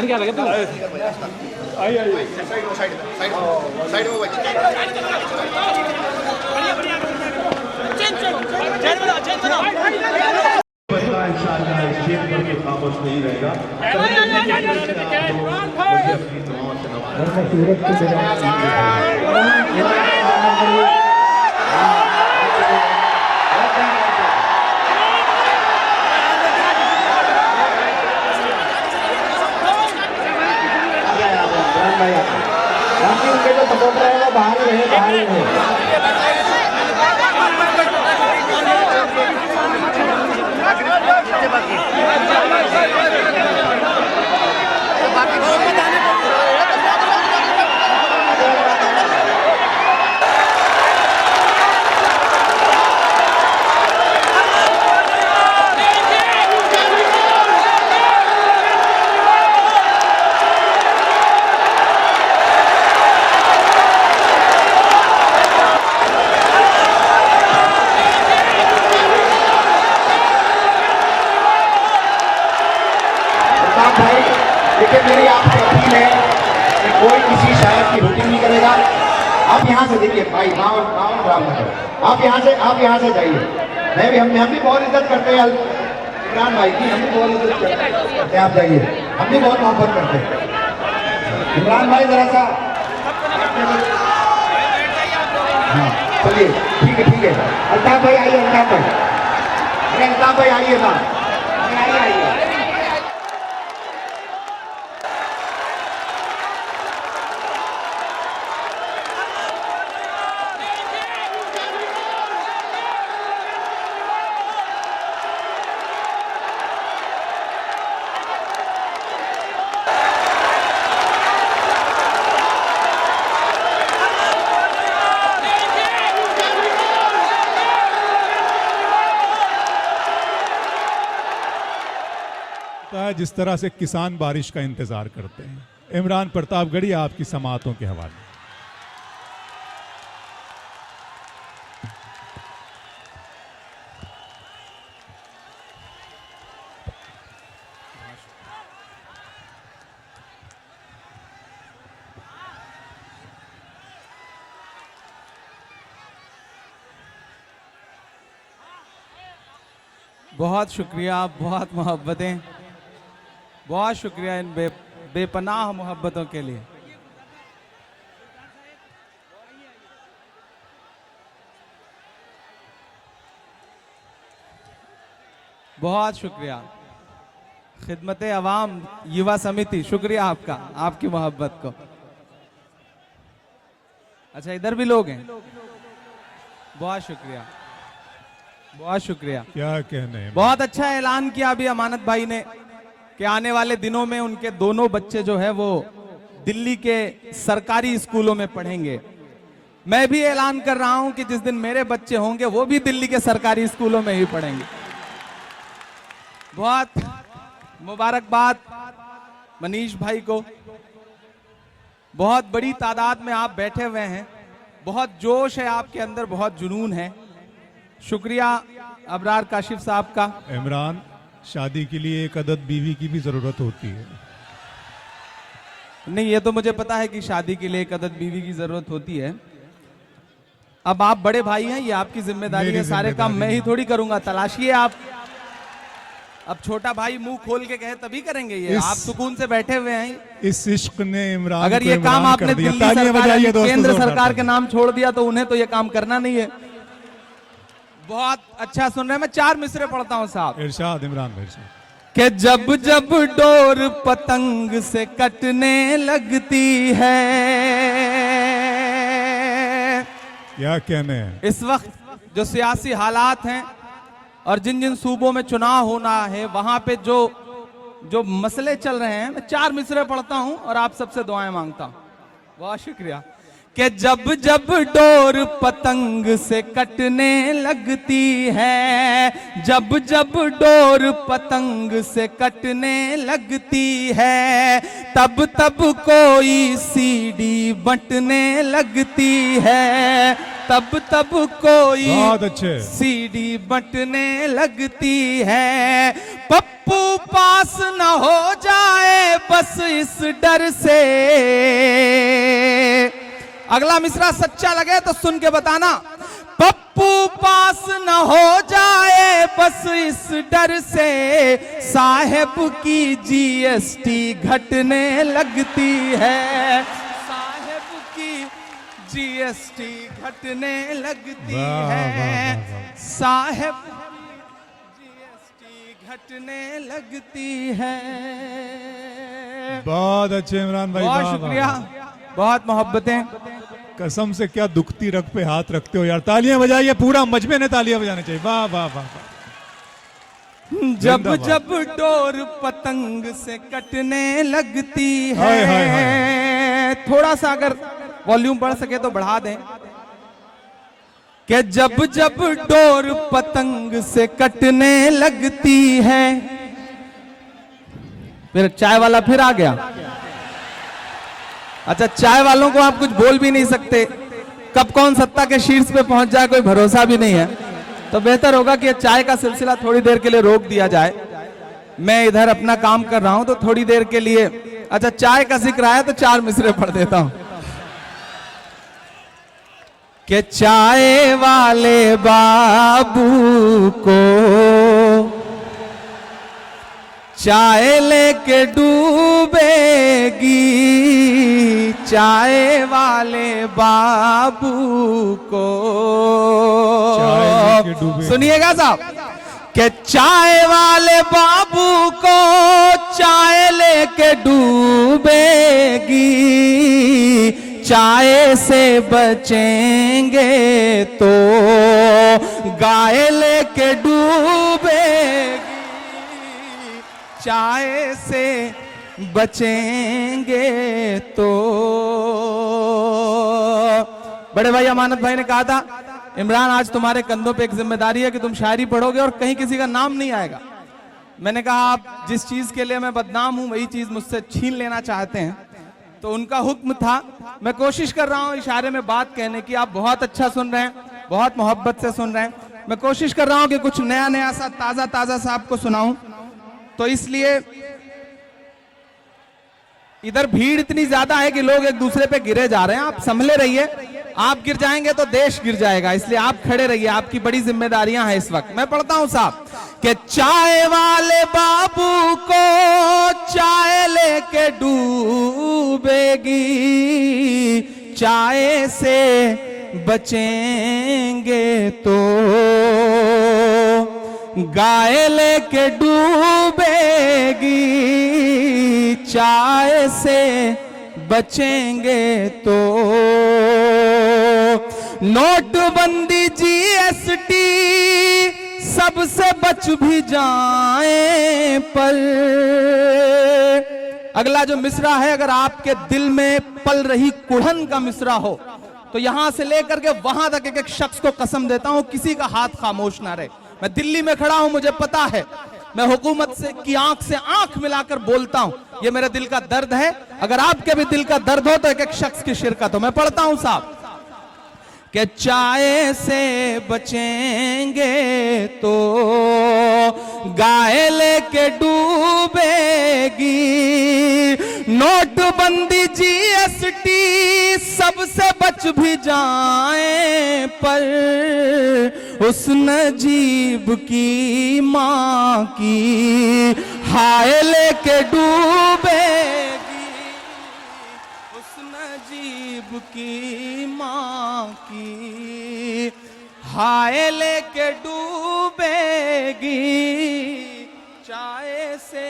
बाहर क्या लगे तू आई आई साइड में इंशाअल्लाह इस खेल पर भी खामोश नहीं रहेगा। उनके जो सपोर्टर है वो बाहर ही रहे, बाहर ही रहे। लेकिन मेरी आपसे अपील है कि कोई किसी शायर की हुक्म नहीं करेगा। आप यहाँ से देखिए भाई माहौल खराब मत करो। आप यहाँ से जाइए। हम भी बहुत इज्जत करते हैं इमरान भाई की, हम भी बहुत इज्जत करते हैं। आप जाइए, हम भी बहुत मोहब्बत करते हैं। इमरान भाई जरा सा हाँ चलिए, ठीक है। अल्ताफ भाई आइए, अल्ताफ भाई आइए ना, आइए। जिस तरह से किसान बारिश का इंतजार करते हैं। इमरान प्रतापगढ़ी आपकी समाअतों के हवाले। बहुत शुक्रिया, बहुत मोहब्बतें, बहुत शुक्रिया इन बेपनाह मोहब्बतों के लिए। बहुत शुक्रिया। खिदमत अवाम युवा समिति, शुक्रिया आपका, आपकी मोहब्बत को। अच्छा इधर भी लोग हैं, बहुत शुक्रिया, बहुत शुक्रिया। क्या कहने हैं। बहुत अच्छा ऐलान किया अभी अमानत भाई ने कि आने वाले दिनों में उनके दोनों बच्चे जो है वो दिल्ली के सरकारी स्कूलों में पढ़ेंगे। मैं भी ऐलान कर रहा हूं कि जिस दिन मेरे बच्चे होंगे वो भी दिल्ली के सरकारी स्कूलों में ही पढ़ेंगे। बहुत मुबारकबाद मनीष भाई को। बहुत बड़ी तादाद में आप बैठे हुए हैं, बहुत जोश है आपके अंदर, बहुत जुनून है। शुक्रिया अबरार काशिफ साहब का। इमरान, शादी के लिए एक अदद बीवी की भी जरूरत होती है। नहीं, ये तो मुझे पता है कि शादी के लिए एक अदद बीवी की जरूरत होती है। अब आप बड़े भाई हैं, ये आपकी जिम्मेदारी है, सारे काम मैं ही थोड़ी करूंगा। तलाशिए आप। अब छोटा भाई मुंह खोल के कहे तभी करेंगे ये। आप सुकून से बैठे हुए हैं। इस इश्क ने इमरान, अगर ये काम आपने दिल्ली सरकार, केंद्र सरकार के नाम छोड़ दिया तो उन्हें तो ये काम करना नहीं है। बहुत अच्छा सुन रहे हैं। मैं 4 मिसरे पढ़ता हूं साहब। इरशाद इमरान भाई से कि जब जब डोर पतंग से कटने लगती है। क्या कहने हैं। इस वक्त जो सियासी हालात हैं और जिन जिन सूबों में चुनाव होना है वहां पे जो मसले चल रहे हैं, मैं 4 मिसरे पढ़ता हूं और आप सबसे दुआएं मांगता हूं। बहुत शुक्रिया। कि जब जब डोर पतंग से कटने लगती है, जब जब डोर पतंग से कटने लगती है, तब तब कोई सीढ़ी बंटने लगती है, तब तब कोई सीढ़ी बंटने लगती है। पप्पू पास न हो जाए बस इस डर से। अगला मिसरा सच्चा लगे तो सुन के बताना। पप्पू पास न हो जाए बस इस डर से, साहेब की जीएसटी घटने लगती है। साहेब की जीएसटी घटने लगती वाह, है। वाह, वाह, वाह। साहेब की जीएसटी घटने लगती है। बहुत अच्छे इमरान भाई, बहुत वाह, वाह, शुक्रिया, वाह। बहुत मोहब्बतें। कसम से क्या दुखती रग पे हाथ रखते हो यार। तालियां बजाइए, पूरा मजमे ने तालियां बजाने चाहिए। वाह वाह वाह वाह। जब जिंदाबाद। जब डोर पतंग से कटने लगती है। हाय, हाय, हाय। थोड़ा सा अगर वॉल्यूम बढ़ सके तो बढ़ा दें। कि जब जब डोर पतंग से कटने लगती है। फिर चाय वाला फिर आ गया। अच्छा, चाय वालों को आप कुछ बोल भी नहीं सकते, कब कौन सत्ता के शीर्ष पे पहुंच जाए कोई भरोसा भी नहीं है। तो बेहतर होगा कि चाय का सिलसिला थोड़ी देर के लिए रोक दिया जाए। मैं इधर अपना काम कर रहा हूं तो थोड़ी देर के लिए, अच्छा चाय का जिक्र आया तो 4 मिसरे पढ़ देता हूं। कि चाय वाले बाबू को चाय लेके डूबेगी, चाय वाले बाबू को। चाय लेके डूबेगी। सुनिएगा साहब, कि चाय वाले बाबू को चाय लेके डूबेगी, चाय से बचेंगे तो गाय लेके डूबेगी, चाय से बचेंगे तो। बड़े भाई अमानत भाई ने कहा था, इमरान आज तुम्हारे कंधों पे एक जिम्मेदारी है कि तुम शायरी पढ़ोगे और कहीं किसी का नाम नहीं आएगा। मैंने कहा आप जिस चीज के लिए मैं बदनाम हूं वही चीज मुझसे छीन लेना चाहते हैं, तो उनका हुक्म था। मैं कोशिश कर रहा हूं इशारे में बात कहने की, आप बहुत अच्छा सुन रहे हैं, बहुत मोहब्बत से सुन रहे हैं। मैं कोशिश कर रहा हूं कि कुछ नया नया सा ताजा ताजा सा आपको सुनाऊं, तो इसलिए इधर भीड़ इतनी ज्यादा है कि लोग एक दूसरे पे गिरे जा रहे हैं। आप संभले रहिए, आप गिर जाएंगे तो देश गिर जाएगा, इसलिए आप खड़े रहिए, आपकी बड़ी जिम्मेदारियां हैं इस वक्त। मैं पढ़ता हूं साहब कि चाय वाले बाबू को चाय लेके डूबेगी, चाय से बचेंगे तो गाय लेके डूबेगी, चाय से बचेंगे तो। नोटबंदी जीएसटी सबसे बच भी जाए पर। अगला जो मिसरा है, अगर आपके दिल में पल रही कुढ़न का मिसरा हो तो यहां से लेकर के वहां तक एक एक शख्स को कसम देता हूं किसी का हाथ खामोश ना रहे। मैं दिल्ली में खड़ा हूं, मुझे पता है, मैं हुकूमत से की आंख से आंख मिलाकर बोलता हूं, ये मेरे दिल का दर्द है। अगर आपके भी दिल का दर्द हो तो एक एक शख्स की शिरकत हो। मैं पढ़ता हूं साहब कि चाय से बचेंगे तो गाय लेके डूबेगी, नोटबंदी जीएसटी सबसे बच भी जाए पर उस नजीब की मां की हाय लेके डूबेगी, उस नजीब की मां की हाय लेके डूबेगी, चाय से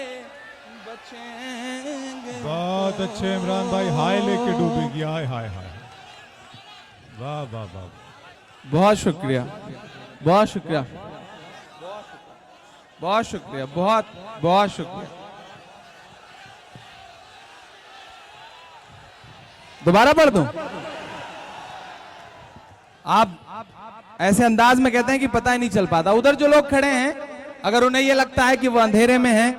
बचेंगे। बहुत अच्छे इमरान भाई, हाय लेके डूबेगी, हाय हाय हाय। वाह वाह वाह, बहुत शुक्रिया, बहुत शुक्रिया, बहुत शुक्रिया, बहुत बहुत शुक्रिया। दोबारा पढ़ दूं? आप ऐसे अंदाज में कहते हैं कि पता ही नहीं चल पाता। उधर जो लोग खड़े हैं, अगर उन्हें यह लगता है कि वो अंधेरे में हैं,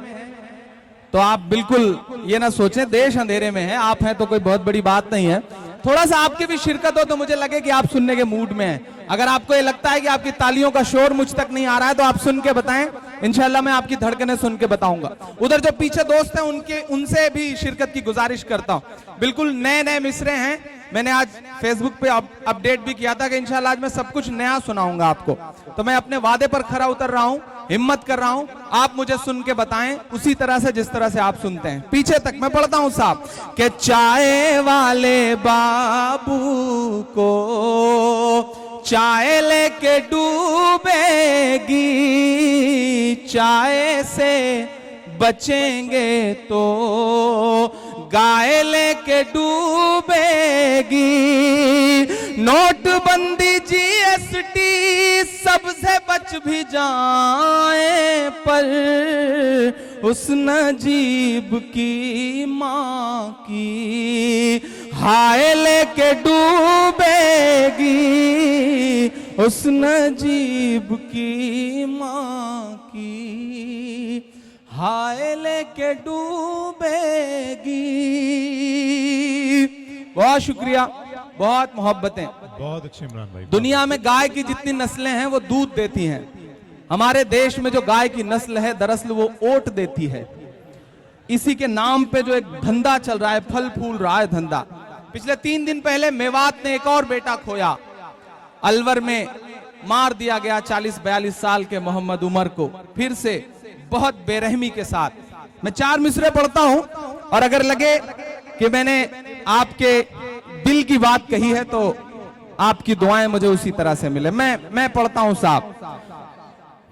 तो आप बिल्कुल ये ना सोचें देश अंधेरे में है, आप हैं तो कोई बहुत बड़ी बात नहीं है। थोड़ा सा आपकी भी शिरकत हो तो मुझे लगे कि आप सुनने के मूड में हैं। अगर आपको ये लगता है कि आपकी तालियों का शोर मुझ तक नहीं आ रहा है तो आप सुन के बताएं इंशाल्लाह मैं आपकी धड़कनें सुन के बताऊंगा। उधर जो पीछे दोस्त हैं उनसे भी शिरकत की गुजारिश करता हूं। बिल्कुल नए नए मिसरे हैं, मैंने आज फेसबुक पे अपडेट भी किया था कि इंशाल्लाह आज मैं सब कुछ नया सुनाऊंगा आपको। तो मैं अपने वादे पर खरा उतर रहा हूं, हिम्मत कर रहा हूं, आप मुझे सुन के बताएं उसी तरह से जिस तरह से आप सुनते हैं। पीछे तक मैं पढ़ता हूं साहब कि चाय वाले बाबू को चाय लेके डूबेगी, चाय से बचेंगे तो गाय लेके डूबेगी। नोटबंदी जीएसटी सबसे बच भी जाए पर उस नजीब की मां की हाय लेके डूबेगी, उस नजीब की मां की हाय लेके डूबेगी। बहुत शुक्रिया, बहुत मोहब्बतें। बहुत अच्छे इमरान भाई। दुनिया में गाय की जितनी नस्लें हैं वो दूध देती हैं, हमारे देश में जो गाय की नस्ल है दरअसल वो ओट देती है। इसी के नाम पे जो एक धंधा चल रहा है, फल फूल रहा है धंधा। पिछले 3 दिन पहले मेवात ने एक और बेटा खोया, अलवर में मार दिया गया 40-42 साल के मोहम्मद उमर को, फिर से बहुत बेरहमी के साथ। मैं 4 मिसरे पढ़ता हूं और अगर लगे कि मैंने आपके दिल की बात कही है तो आपकी दुआएं मुझे उसी तरह से मिले। मैं पढ़ता हूं साहब।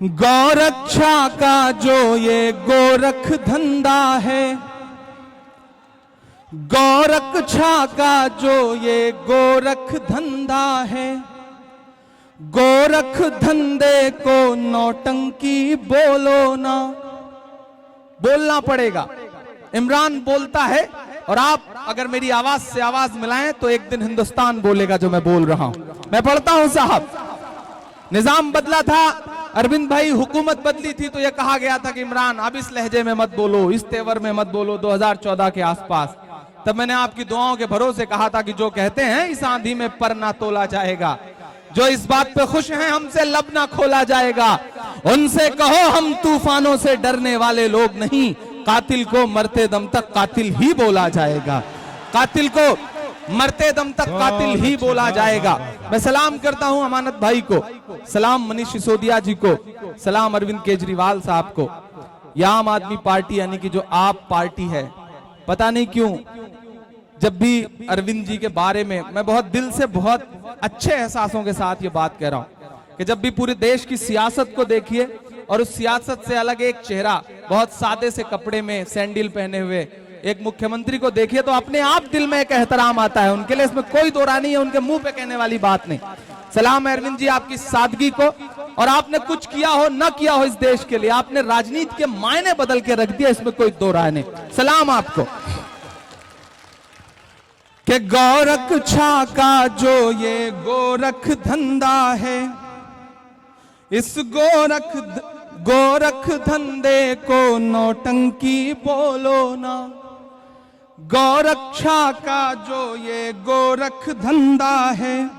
गौरक्षा का जो ये गोरख धंधा है, गौरक्षा का जो ये गोरख धंधा है, गोरख धंधे को नौटंकी बोलो ना। बोलना पड़ेगा, इमरान बोलता है और आप अगर मेरी आवाज से आवाज मिलाएं तो एक दिन हिंदुस्तान बोलेगा जो मैं बोल रहा हूं। मैं पढ़ता हूं साहब। निजाम बदला था, अरविंद भाई, हुकूमत बदली थी तो यह कहा गया था कि इमरान अब इस लहजे में मत बोलो, इस तेवर में मत बोलो। 2014 के आसपास तब मैंने आपकी दुआओं के भरोसे कहा था कि जो कहते हैं इस आंधी में पर ना तोला जाएगा, जो इस बात पे खुश हैं हमसे लब ना खोला जाएगा, उनसे कहो हम तूफानों से डरने वाले लोग नहीं, कातिल को मरते दम तक कातिल ही बोला जाएगा, कातिल को मरते दम तक कातिल ही बोला जाएगा। मैं सलाम करता हूं अमानत भाई को, सलाम मनीष सिसोदिया जी को, सलाम अरविंद केजरीवाल साहब को। या आम आदमी पार्टी यानी कि जो आप पार्टी है, पता नहीं क्यों जब भी अरविंद जी के बारे में मैं बहुत दिल से बहुत अच्छे एहसासों के साथ ये बात कह रहा हूं कि जब भी पूरे देश की सियासत को देखिए और उस सियासत से अलग एक चेहरा बहुत सादे से कपड़े में सैंडल पहने हुए एक मुख्यमंत्री को देखिए तो अपने आप दिल में एक एहतराम आता है उनके लिए, इसमें कोई दो राय नहीं है, उनके मुंह पे कहने वाली बात नहीं। सलाम अरविंद जी आपकी सादगी को, और आपने कुछ किया हो ना किया हो इस देश के लिए, आपने राजनीति के मायने बदल के रख दिया, इसमें कोई दो राय नहीं। सलाम आपको। कि गौरक्षा का जो ये गोरख धंधा है, इस गोरख धंधे को नौटंकी बोलो ना। गौरक्षा का जो ये गोरख धंधा है,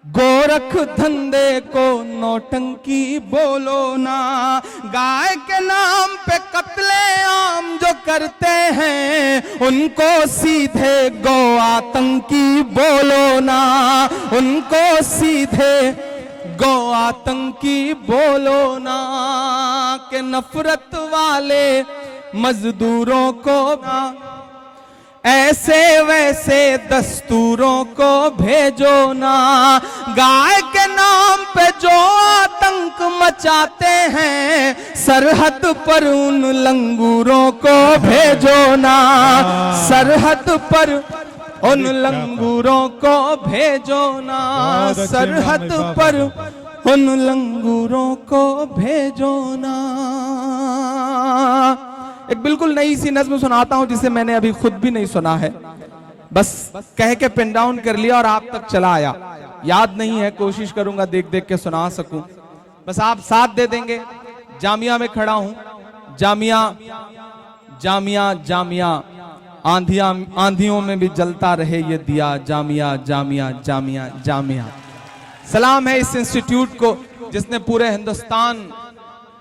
गोरख धंधे को नौटंकी बोलो ना। गाय के नाम पे कत्ले आम जो करते हैं उनको सीधे गौ आतंकी बोलो ना, उनको सीधे गौ आतंकी बोलो ना। के नफरत वाले मजदूरों को ऐसे वैसे दस्तूरों को भेजो ना। गाय के नाम पे जो आतंक मचाते हैं सरहद पर उन लंगूरों को भेजो ना। सरहद पर उन लंगूरों को भेजो ना। सरहद पर उन लंगूरों को भेजो ना। एक बिल्कुल नई सी नज्म सुनाता हूं जिसे मैंने अभी खुद भी नहीं सुना है, बस कह के पिन डाउन कर लिया और आप तक चला आया। याद नहीं है, कोशिश करूंगा देख देख के सुना सकूं, बस आप साथ दे देंगे। जामिया में खड़ा हूं, जामिया जामिया जामिया, आंधियों में भी जलता रहे ये दिया। जामिया जामिया जामिया जामिया। सलाम है इस इंस्टीट्यूट को जिसने पूरे हिंदुस्तान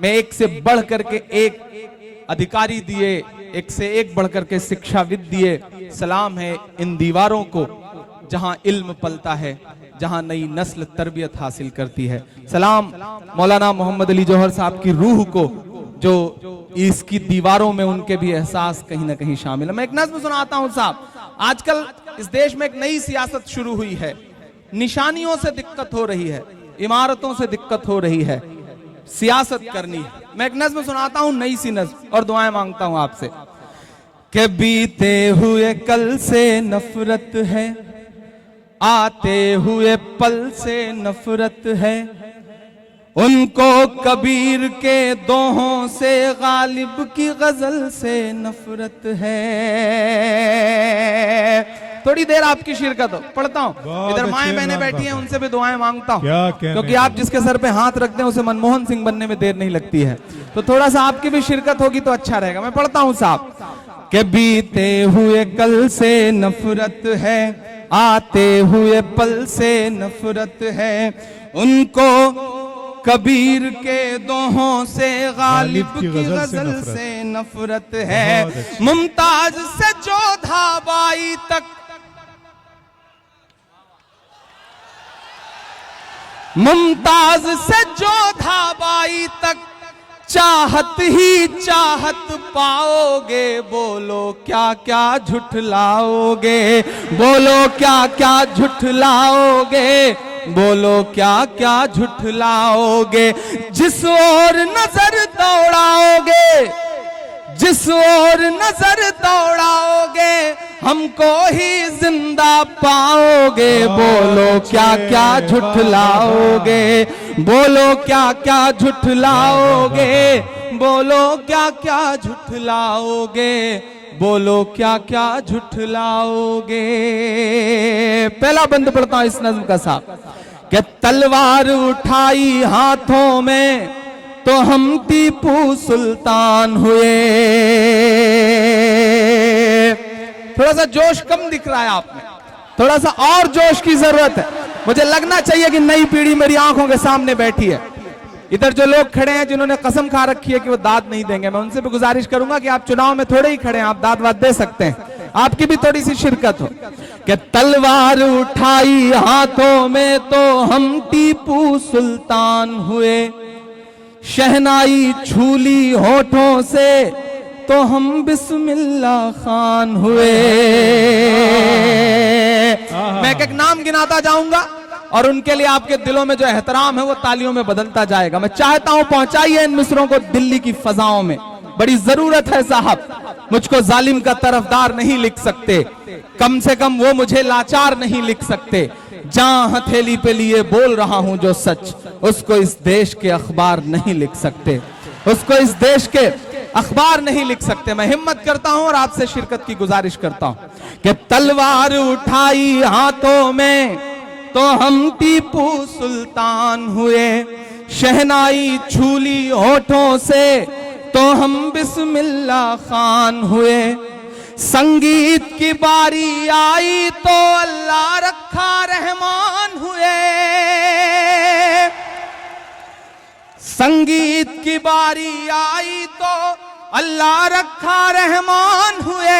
मैं एक से बढ़ करके एक अधिकारी दिए, एक से एक बढ़ करके शिक्षाविद दिए। सलाम है इन दीवारों को जहां इल्म पलता है, जहां नई नस्ल तरबियत हासिल करती है। सलाम मौलाना मोहम्मद अली जौहर साहब की रूह को, जो इसकी दीवारों में उनके भी एहसास कहीं ना कहीं शामिल है। मैं एक नज़्म सुनाता हूं साहब। आजकल इस देश में एक नई सियासत शुरू हुई है, निशानियों से दिक्कत हो रही है, इमारतों से दिक्कत हो रही है, सियासत करनी है। मैं एक नज़्म सुनाता हूं, नई सी नज़्म, और दुआएं मांगता हूं आपसे कि बीते हुए कल से नफरत है, आते हुए पल से नफरत है, उनको कबीर के दोहों से, गालिब की गजल से नफरत है। थोड़ी देर आपकी शिरकत हो, पढ़ता हूँ। इधर माएं बहनें बैठी हैं, उनसे भी दुआएं मांगता हूँ, क्योंकि आप जिसके सर पे हाथ रखते हैं उसे मनमोहन सिंह बनने में देर नहीं लगती है। तो थोड़ा सा आपकी भी शिरकत होगी तो अच्छा रहेगा। मैं पढ़ता हूँ साहब कि बीते हुए कल से नफरत है, आते हुए पल से नफरत है, उनको कबीर के दोहों से, गालिब की गजल से नफरत है। मुमताज से जोधा बाई तक, मुमताज से जोधा बाई तक चाहत ही चाहत पाओगे। बोलो क्या क्या झुठलाओगे, बोलो क्या क्या झुठलाओगे, बोलो क्या क्या झुठलाओगे। जिस ओर नजर दौड़ाओगे, जिस ओर नजर दौड़ाओगे, हमको ही जिंदा पाओगे। बोलो क्या क्या झुठलाओगे, बोलो क्या क्या झुठलाओगे, बोलो क्या क्या झुठलाओगे, बोलो क्या क्या झुठलाओगे। पहला बंद पढ़ता हूं इस नज़्म का साहब कि तलवार उठाई हाथों में तो हम टीपू सुल्तान हुए। थोड़ा सा जोश कम दिख रहा है आप में, थोड़ा सा और जोश की जरूरत है। मुझे लगना चाहिए कि नई पीढ़ी मेरी आंखों के सामने बैठी है। इधर जो लोग खड़े हैं जिन्होंने कसम खा रखी है कि वो दाद नहीं देंगे, मैं उनसे भी गुजारिश करूंगा कि आप चुनाव में थोड़े ही खड़े हैं, आप दाद वाद दे सकते हैं, आपकी भी थोड़ी सी शिरकत हो। कि तलवार उठाई हाथों में तो हम टीपू सुल्तान हुए, शहनाई छूली होठों से तो हम बिस्मिल्लाह खान हुए। मैं एक एक नाम गिनाता जाऊंगा और उनके लिए आपके दिलों में जो एहतराम है वो तालियों में बदलता जाएगा। मैं चाहता हूं पहुंचाइए इन मिसरों को दिल्ली की फजाओं में, बड़ी जरूरत है साहब। मुझको जालिम का तरफदार नहीं लिख सकते, कम से कम वो मुझे लाचार नहीं लिख सकते। जहां हथेली पे लिए बोल रहा हूं जो सच, उसको इस देश के अखबार नहीं लिख सकते, उसको इस देश के अखबार नहीं लिख सकते। मैं हिम्मत करता हूं और आपसे शिरकत की गुजारिश करता हूं कि तलवार उठाई हाथों में तो हम टीपू सुल्तान हुए, शहनाई छूली होठों से तो हम बिस्मिल्लाह खान हुए। संगीत की बारी आई तो अल्लाह रखा रहमान हुए, संगीत की बारी आई तो अल्लाह रखा रहमान हुए।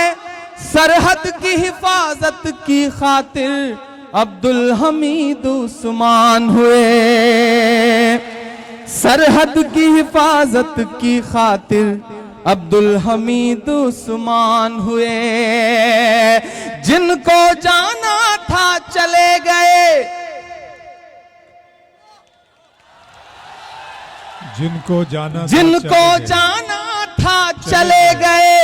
सरहद की हिफाजत की खातिर अब्दुल हमीद उस्मान हुए, सरहद की हिफाजत की खातिर अब्दुल हमीद उस्मान हुए। जिनको जाना था चले गए, जिनको जाना था चले गए,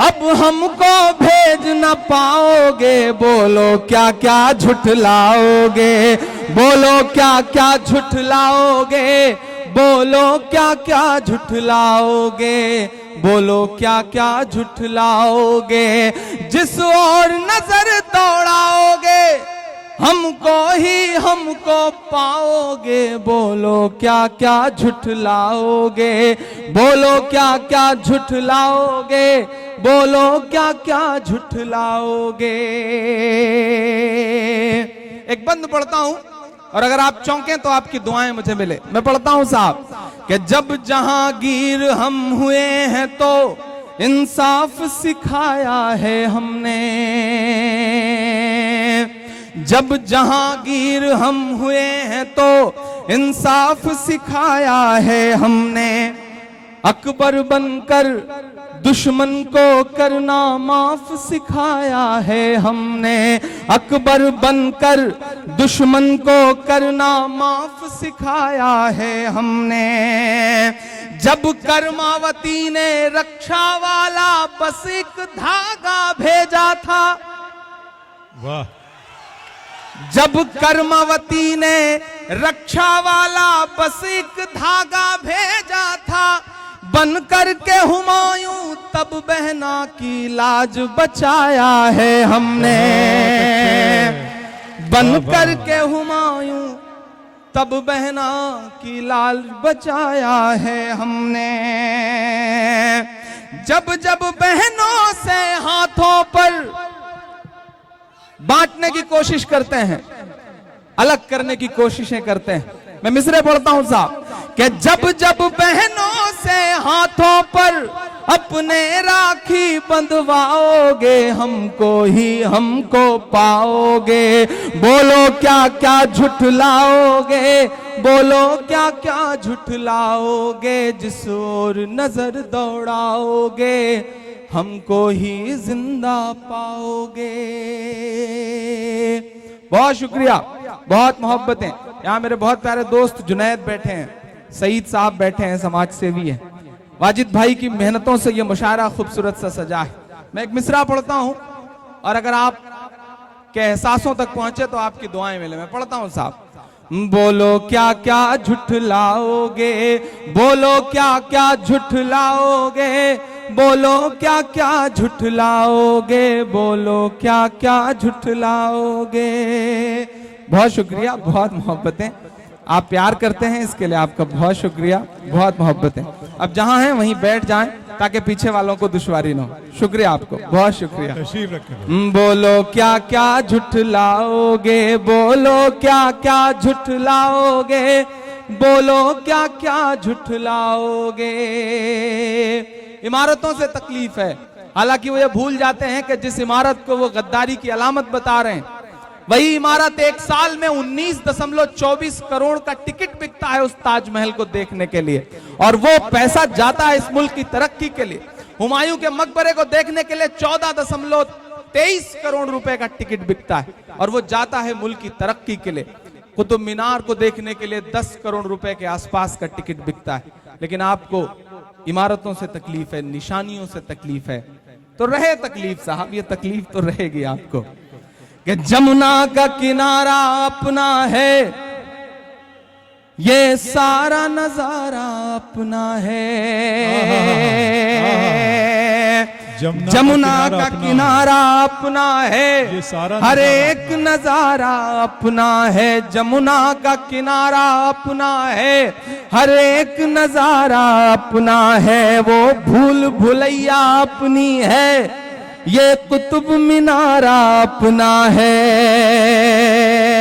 अब हमको भेज न पाओगे। बोलो क्या क्या झुठलाओगे, बोलो क्या क्या झुठलाओगे, बोलो क्या क्या झुठलाओगे, बोलो क्या क्या झुठलाओगे। जिस ओर नजर दौड़ाओगे हमको ही हमको पाओगे। बोलो क्या क्या झुठलाओगे, बोलो क्या क्या झुठलाओगे, बोलो क्या क्या झुठलाओगे। एक बंद पढ़ता हूं और अगर आप चौंके तो आपकी दुआएं मुझे मिले। मैं पढ़ता हूं साहब कि जब जहांगीर हम हुए हैं तो इंसाफ सिखाया है हमने। जब जहांगीर हम हुए हैं तो इंसाफ सिखाया है हमने। अकबर बनकर दुश्मन को करना माफ सिखाया है हमने। अकबर बनकर दुश्मन को करना माफ सिखाया है हमने। जब कर्मावती ने रक्षा वाला बस एक धागा भेजा था, वाह, जब कर्मावती ने रक्षा वाला बस एक धागा भेजा था, बन कर के हुमायूं तब बहना की लाज बचाया है हमने। बन कर के हुमायूं तब बहना की लाज बचाया है हमने। जब जब बहनों से हाथों पर बांटने की कोशिश करते हैं, अलग करने की कोशिशें करते हैं, मैं मिसरे पढ़ता हूं साहब, कि जब जब बहनों से हाथों पर अपने राखी बंधवाओगे, हमको ही हमको पाओगे। बोलो क्या क्या झुठलाओगे, बोलो क्या क्या झुठलाओगे। जिस ओर नजर दौड़ाओगे हमको ही जिंदा पाओगे। बहुत शुक्रिया, बहुत मोहब्बतें। यहाँ मेरे बहुत प्यारे दोस्त जुनैद बैठे हैं, सईद साहब बैठे हैं, समाज सेवी हैं। वाजिद भाई की मेहनतों से ये मुशायरा खूबसूरत सा सजा है। मैं एक मिसरा पढ़ता हूं और अगर आप के एहसासों तक पहुंचे तो आपकी दुआएं मिले। मैं पढ़ता हूं साहब। बोलो क्या क्या झुठलाओगे, बोलो क्या क्या झुठलाओगे, बोलो क्या क्या झुठलाओगे, बोलो क्या क्या झुठलाओगे। बहुत शुक्रिया, बहुत मोहब्बतें। आप प्यार करते हैं इसके लिए आपका बहुत शुक्रिया, बहुत मोहब्बतें। अब जहां हैं वहीं बैठ जाएं ताकि पीछे वालों को दुश्वारी ना हो। शुक्रिया आपको, बहुत शुक्रिया। तशरीफ रखें। बोलो क्या क्या झुठलाओगे, बोलो क्या क्या झुठलाओगे, बोलो क्या क्या झुठलाओगे। इमारतों से तकलीफ है, हालांकि वो ये भूल जाते हैं कि जिस इमारत को वो गद्दारी की अलामत बता रहे हैं वही इमारत एक साल में 19.24 करोड़ का टिकट बिकता है उस ताजमहल को देखने के लिए, और वो पैसा जाता है इस मुल्क की तरक्की के लिए। हुमायूं के मकबरे को देखने के लिए 14.23 करोड़ रुपए का टिकट बिकता है और वो जाता है मुल्क की तरक्की के लिए। कुतुब मीनार को देखने के लिए 10 करोड़ रुपए के आसपास का टिकट बिकता है। लेकिन आपको इमारतों से तकलीफ है, निशानियों से तकलीफ है, तो रहे तकलीफ साहब, ये तकलीफ तो रहेगी आपको। कि जमुना का किनारा अपना है, ये सारा नजारा अपना है। जमुना का किनारा अपना है, हर एक नजारा अपना है। जमुना का किनारा अपना है, हर एक नजारा अपना है। वो भूल भुलैया अपनी है, ये कुतुब मीनारा अपना है।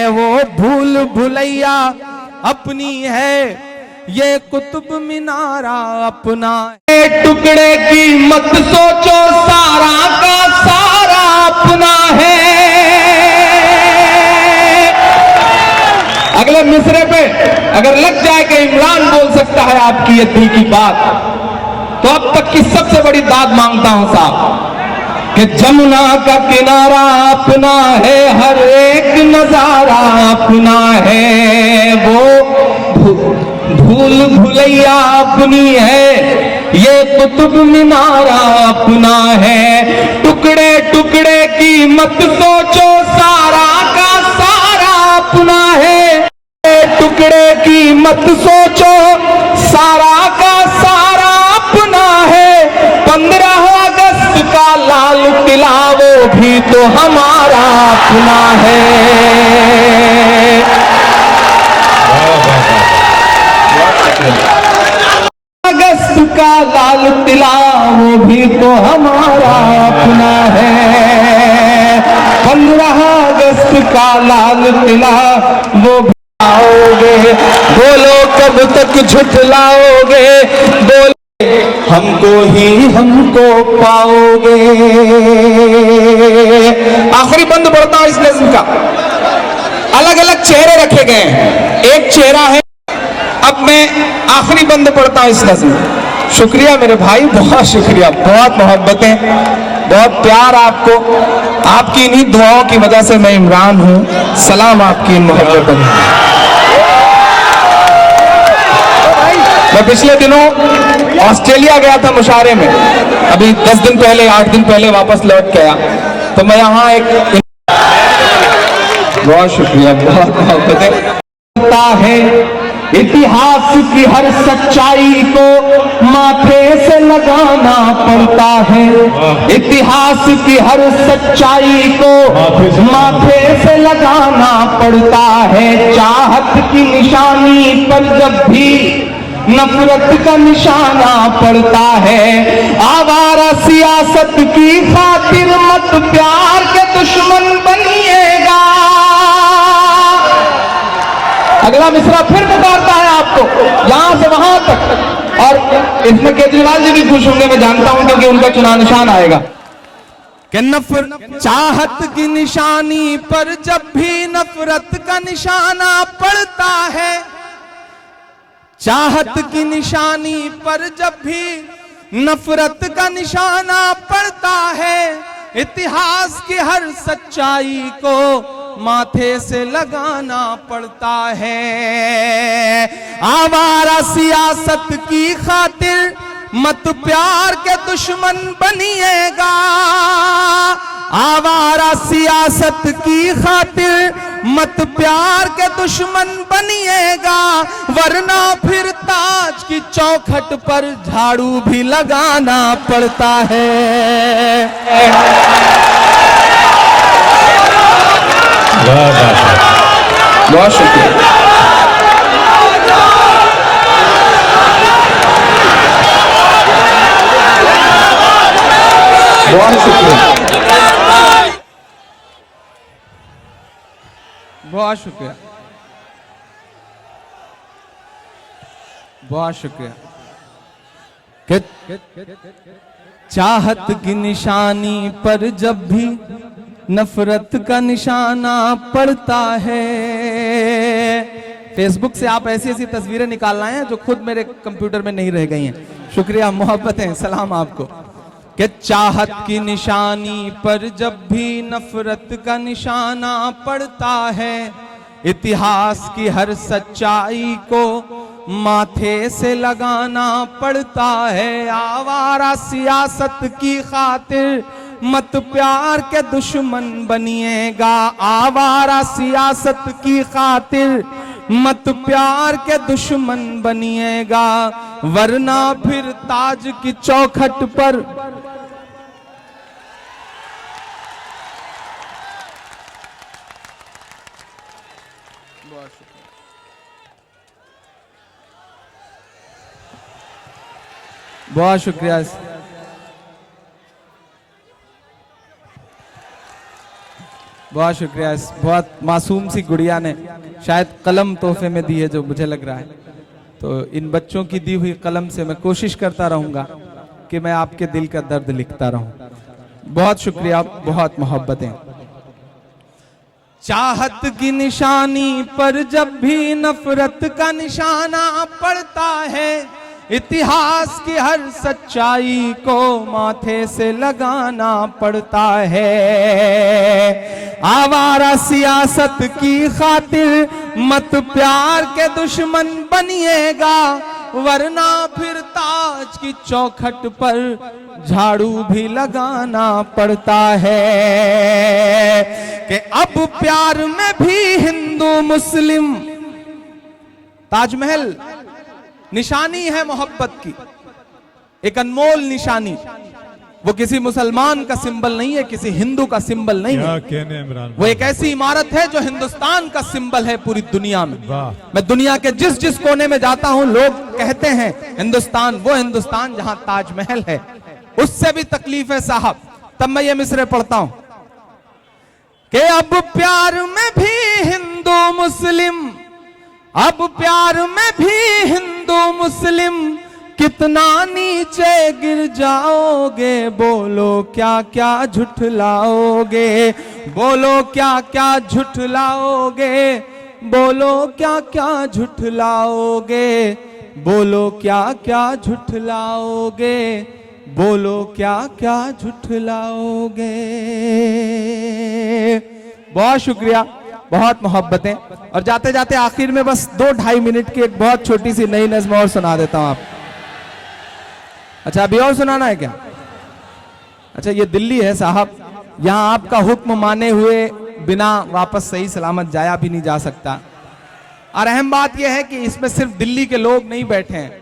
वो भूल भुलैया अपनी है, ये कुतुब मीनारा अपना है। टुकड़े की मत सोचो, सारा का सारा अपना है। अगले मिसरे पे अगर लग जाए कि इमरान बोल सकता है आपकी ये दिल की बात, तो अब तक की सबसे बड़ी दाद मांगता हूं साहब कि जमुना का किनारा अपना है, हर एक नजारा अपना है। वो भूल भुलैया अपनी है, ये कुतुब मीनारा अपना है। टुकड़े टुकड़े की मत सोचो, सारा का सारा अपना है। टुकड़े की मत सोचो, सारा का सारा अपना है। 15 अगस्त का लाल किला वो भी तो हमारा अपना है। अगस्त का लाल किला वो भी तो हमारा अपना है। 15 अगस्त का लाल किला वो भी आओगे। बोलो कब तक तक झुठलाओगे, बोले हमको ही हमको पाओगे। आखिरी बंद पढ़ता हूं इस नज्म का। अलग अलग चेहरे रखे गए हैं, एक चेहरा है। अब मैं आखिरी बंद पढ़ता हूं इस नज्म। शुक्रिया मेरे भाई, बहुत शुक्रिया, बहुत मोहब्बतें, बहुत प्यार आपको। आपकी इन्हीं दुआओं की वजह से मैं इमरान हूं। सलाम आपकी इन मोहब्बतों में। मैं पिछले दिनों ऑस्ट्रेलिया गया था मुशारे में, अभी 10 दिन पहले 8 दिन पहले वापस लौट के आया। तो मैं यहाँ एक, बहुत शुक्रिया, बहुत मोहब्बतें है। इतिहास की हर सच्चाई को माथे से लगाना पड़ता है। इतिहास की हर सच्चाई को माथे से लगाना पड़ता है। चाहत की निशानी पर जब भी नफरत का निशाना पड़ता है। आवारा सियासत की खातिर मत प्यार के दुश्मन बनिएगा। अगला मिसरा फिर पुकारता है आपको, यहां से वहां तक। और इसमें केजरीवाल जी भी खुश होंगे, मैं जानता हूं, क्योंकि उनका चुनाव निशान आएगा कि नफरत, चाहत की निशानी पर जब भी नफरत का निशाना पड़ता है। चाहत की निशानी पर जब भी नफरत का निशाना पड़ता है। इतिहास की हर सच्चाई को माथे से लगाना पड़ता है। आवारा सियासत की खातिर मत प्यार के दुश्मन बनिएगा। आवारा सियासत की खातिर मत प्यार के दुश्मन बनिएगा, वरना फिर ताज की चौखट पर झाड़ू भी लगाना पड़ता है। बहुत शुक्रिया। बहुत शुक्रिया, बहुत शुक्रिया, बहुत शुक्रिया। चाहत की निशानी पर जब भी नफरत का निशाना पड़ता है। फेसबुक से आप ऐसी ऐसी तस्वीरें निकाल लाए हैं जो खुद मेरे कंप्यूटर में नहीं रह गई हैं। शुक्रिया, मोहब्बतें, सलाम आपको। कि चाहत की निशानी पर जब भी नफरत का निशाना पड़ता है। इतिहास की हर सच्चाई को माथे से लगाना पड़ता है। आवारा सियासत की खातिर मत प्यार के दुश्मन बनिएगा। आवारा सियासत की खातिर मत प्यार के दुश्मन बनिएगा, वरना फिर ताज की चौखट पर बहुत शुक्रिया। बहुत शुक्रिया। इस बहुत मासूम सी गुड़िया ने शायद कलम तोहफे में दी है, जो मुझे लग रहा है। तो इन बच्चों की दी हुई कलम से मैं कोशिश करता रहूंगा कि मैं आपके दिल का दर्द लिखता रहूं। बहुत शुक्रिया, बहुत मोहब्बतें। चाहत की निशानी पर जब भी नफरत का निशाना पड़ता है। इतिहास की हर सच्चाई को माथे से लगाना पड़ता है। आवारा सियासत की खातिर मत प्यार के दुश्मन बनिएगा, वरना फिर ताज की चौखट पर झाड़ू भी लगाना पड़ता है। कि अब प्यार में भी हिंदू मुस्लिम, ताजमहल निशानी है मोहब्बत की, एक अनमोल निशानी। वो किसी मुसलमान का सिंबल नहीं है, किसी हिंदू का सिंबल नहीं है। वो एक ऐसी इमारत है जो हिंदुस्तान का सिंबल है पूरी दुनिया में। मैं दुनिया के जिस जिस कोने में जाता हूं, लोग कहते हैं हिंदुस्तान, वो हिंदुस्तान जहां ताजमहल है। उससे भी तकलीफ है साहब। तब मैं ये मिसरे पढ़ता हूं कि अब प्यार में भी हिंदू मुस्लिम, अब प्यार में भी हिंदू हिंदू मुस्लिम कितना नीचे गिर जाओगे, बोलो क्या क्या झुठलाओगे, बोलो क्या क्या झुठलाओगे, बोलो क्या क्या झुठलाओगे, बोलो क्या क्या झुठलाओगे, बोलो क्या क्या झुठलाओगे। बहुत शुक्रिया, बहुत मोहब्बतें। और जाते जाते आखिर में बस 2-2.5 मिनट की एक बहुत छोटी सी नई नज़्म और सुना देता हूं आप। अच्छा, अभी और सुनाना है क्या? अच्छा, ये दिल्ली है साहब, यहां आपका हुक्म माने हुए बिना वापस सही सलामत जाया भी नहीं जा सकता। और अहम बात यह है कि इसमें सिर्फ दिल्ली के लोग नहीं बैठे हैं,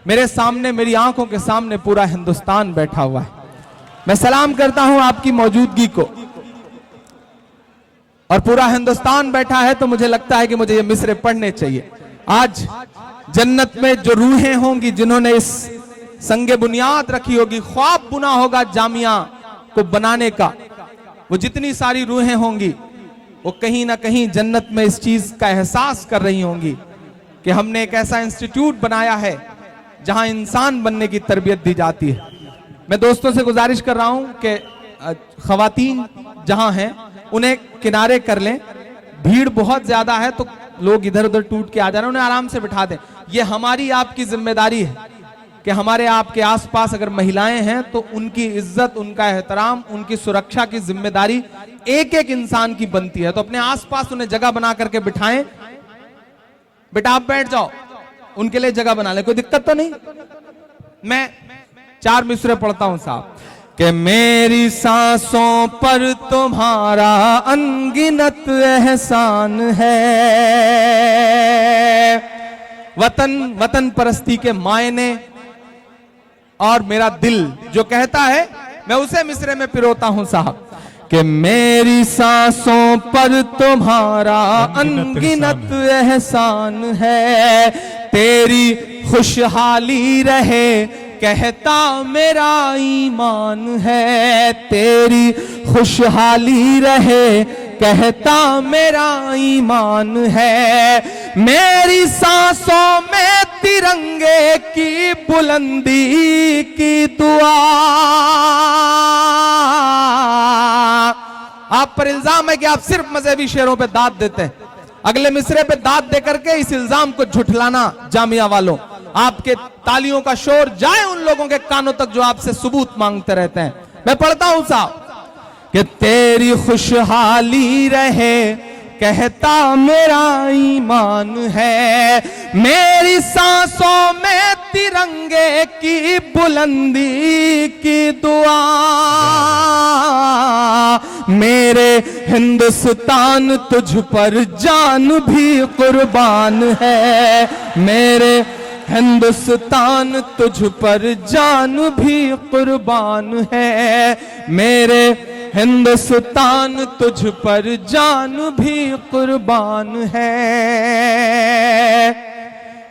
मेरे सामने, मेरी आंखों के सामने पूरा हिंदुस्तान बैठा हुआ है। मैं सलाम करता हूं आपकी मौजूदगी को, और पूरा हिंदुस्तान बैठा है तो मुझे लगता है कि मुझे ये मिसरे पढ़ने चाहिए। आज जन्नत में जो रूहें होंगी जिन्होंने इस संगे बुनियाद रखी होगी, ख्वाब बुना होगा जामिया को बनाने का, वो जितनी सारी रूहें होंगी वो कहीं ना कहीं जन्नत में इस चीज का एहसास कर रही होंगी कि हमने एक ऐसा इंस्टीट्यूट बनाया है जहां इंसान बनने की तरबियत दी जाती है। मैं दोस्तों से गुजारिश कर रहा हूं कि खवातीन जहां हैं उन्हें किनारे कर लें, भीड़ बहुत ज्यादा है तो लोग इधर उधर टूट के आ जा रहे हैं, उन्हें आराम से बिठा दें। ये हमारी आपकी जिम्मेदारी है कि हमारे आपके आसपास अगर महिलाएं हैं तो उनकी इज्जत, उनका एहतराम, उनकी सुरक्षा की जिम्मेदारी एक एक इंसान की बनती है। तो अपने आसपास उन्हें जगह बना करके बिठाएं। बेटा आप बैठ जाओ, उनके लिए जगह बना ले, कोई दिक्कत तो नहीं। मैं 4 मिसरे पढ़ता हूं साहब कि मेरी सांसों पर तुम्हारा अनगिनत एहसान है। वतन परस्ती के मायने और मेरा दिल जो कहता है, मैं उसे मिसरे में पिरोता हूं साहब कि मेरी सांसों पर तुम्हारा अनगिनत एहसान है, तेरी खुशहाली रहे कहता मेरा ईमान है, तेरी खुशहाली रहे कहता मेरा ईमान है। मेरी सांसों में तिरंगे की बुलंदी की दुआ। आप पर इल्जाम है कि आप सिर्फ मजहबी शेरों पे दाद देते हैं, अगले मिसरे पे दाद दे करके इस इल्जाम को झुठलाना जामिया वालों। आपके तालियों का शोर जाए उन लोगों के कानों तक जो आपसे सबूत मांगते रहते हैं। मैं पढ़ता हूं साहब कि तेरी खुशहाली रहे कहता मेरा ईमान है, मेरी सांसों में तिरंगे की बुलंदी की दुआ। मेरे हिंदुस्तान तुझ पर जान भी कुर्बान है, मेरे हिंदुस्तान तुझ पर जान भी कुर्बान है, मेरे हिंदुस्तान तुझ पर जान भी कुर्बान है।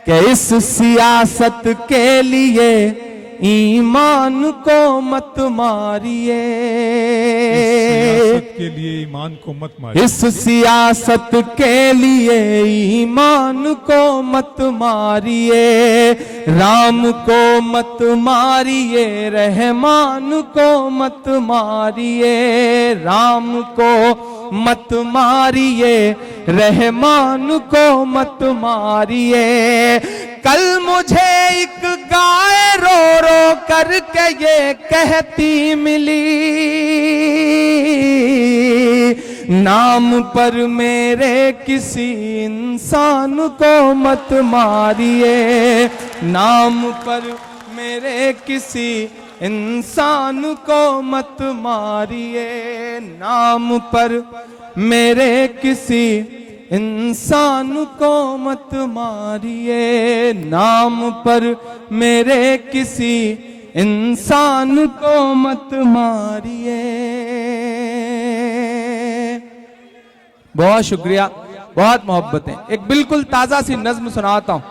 कि इस सियासत के लिए ईमान को मत मारिए, सियासत के लिए ईमान को मत मारिए, इस सियासत के लिए ईमान को मत मारिए, राम को मत मारिए, रहमान को मत मारिए, राम को मत मारिए, रहमान को मत मारिए। कल मुझे एक गाय रो रो करके ये कहती मिली, नाम पर मेरे किसी इंसान को मत मारिए, नाम पर मेरे किसी इंसान को मत मारिए, नाम पर मेरे किसी इंसान को मत मारिए, नाम पर मेरे किसी इंसान को मत मारिए। बहुत शुक्रिया, बहुत मोहब्बतें। एक बिल्कुल ताजा सी नज्म सुनाता हूं।